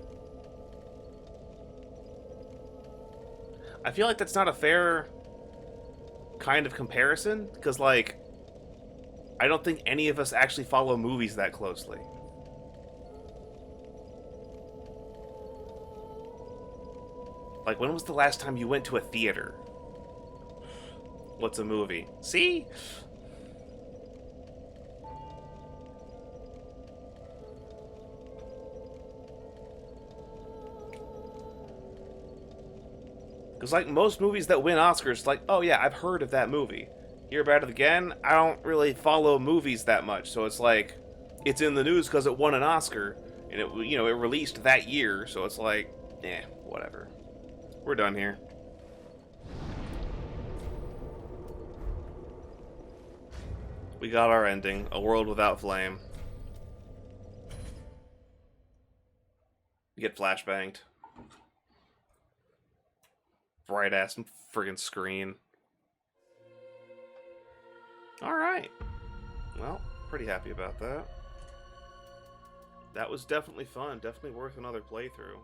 I feel like that's not a fair kind of comparison, because, like, I don't think any of us actually follow movies that closely. Like, when was the last time you went to a theater? What's a movie? See? Because, like, most movies that win Oscars, like, oh yeah, I've heard of that movie. Hear about it again? I don't really follow movies that much, so it's like, it's in the news because it won an Oscar, and it, you know, it released that year, so it's like, eh, whatever. We're done here. We got our ending. A world without flame. We get flashbanged. Bright ass friggin' screen. Alright. Well, pretty happy about that. That was definitely fun. Definitely worth another playthrough.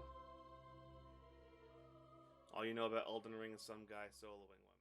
All you know about Elden Ring is some guy soloing well.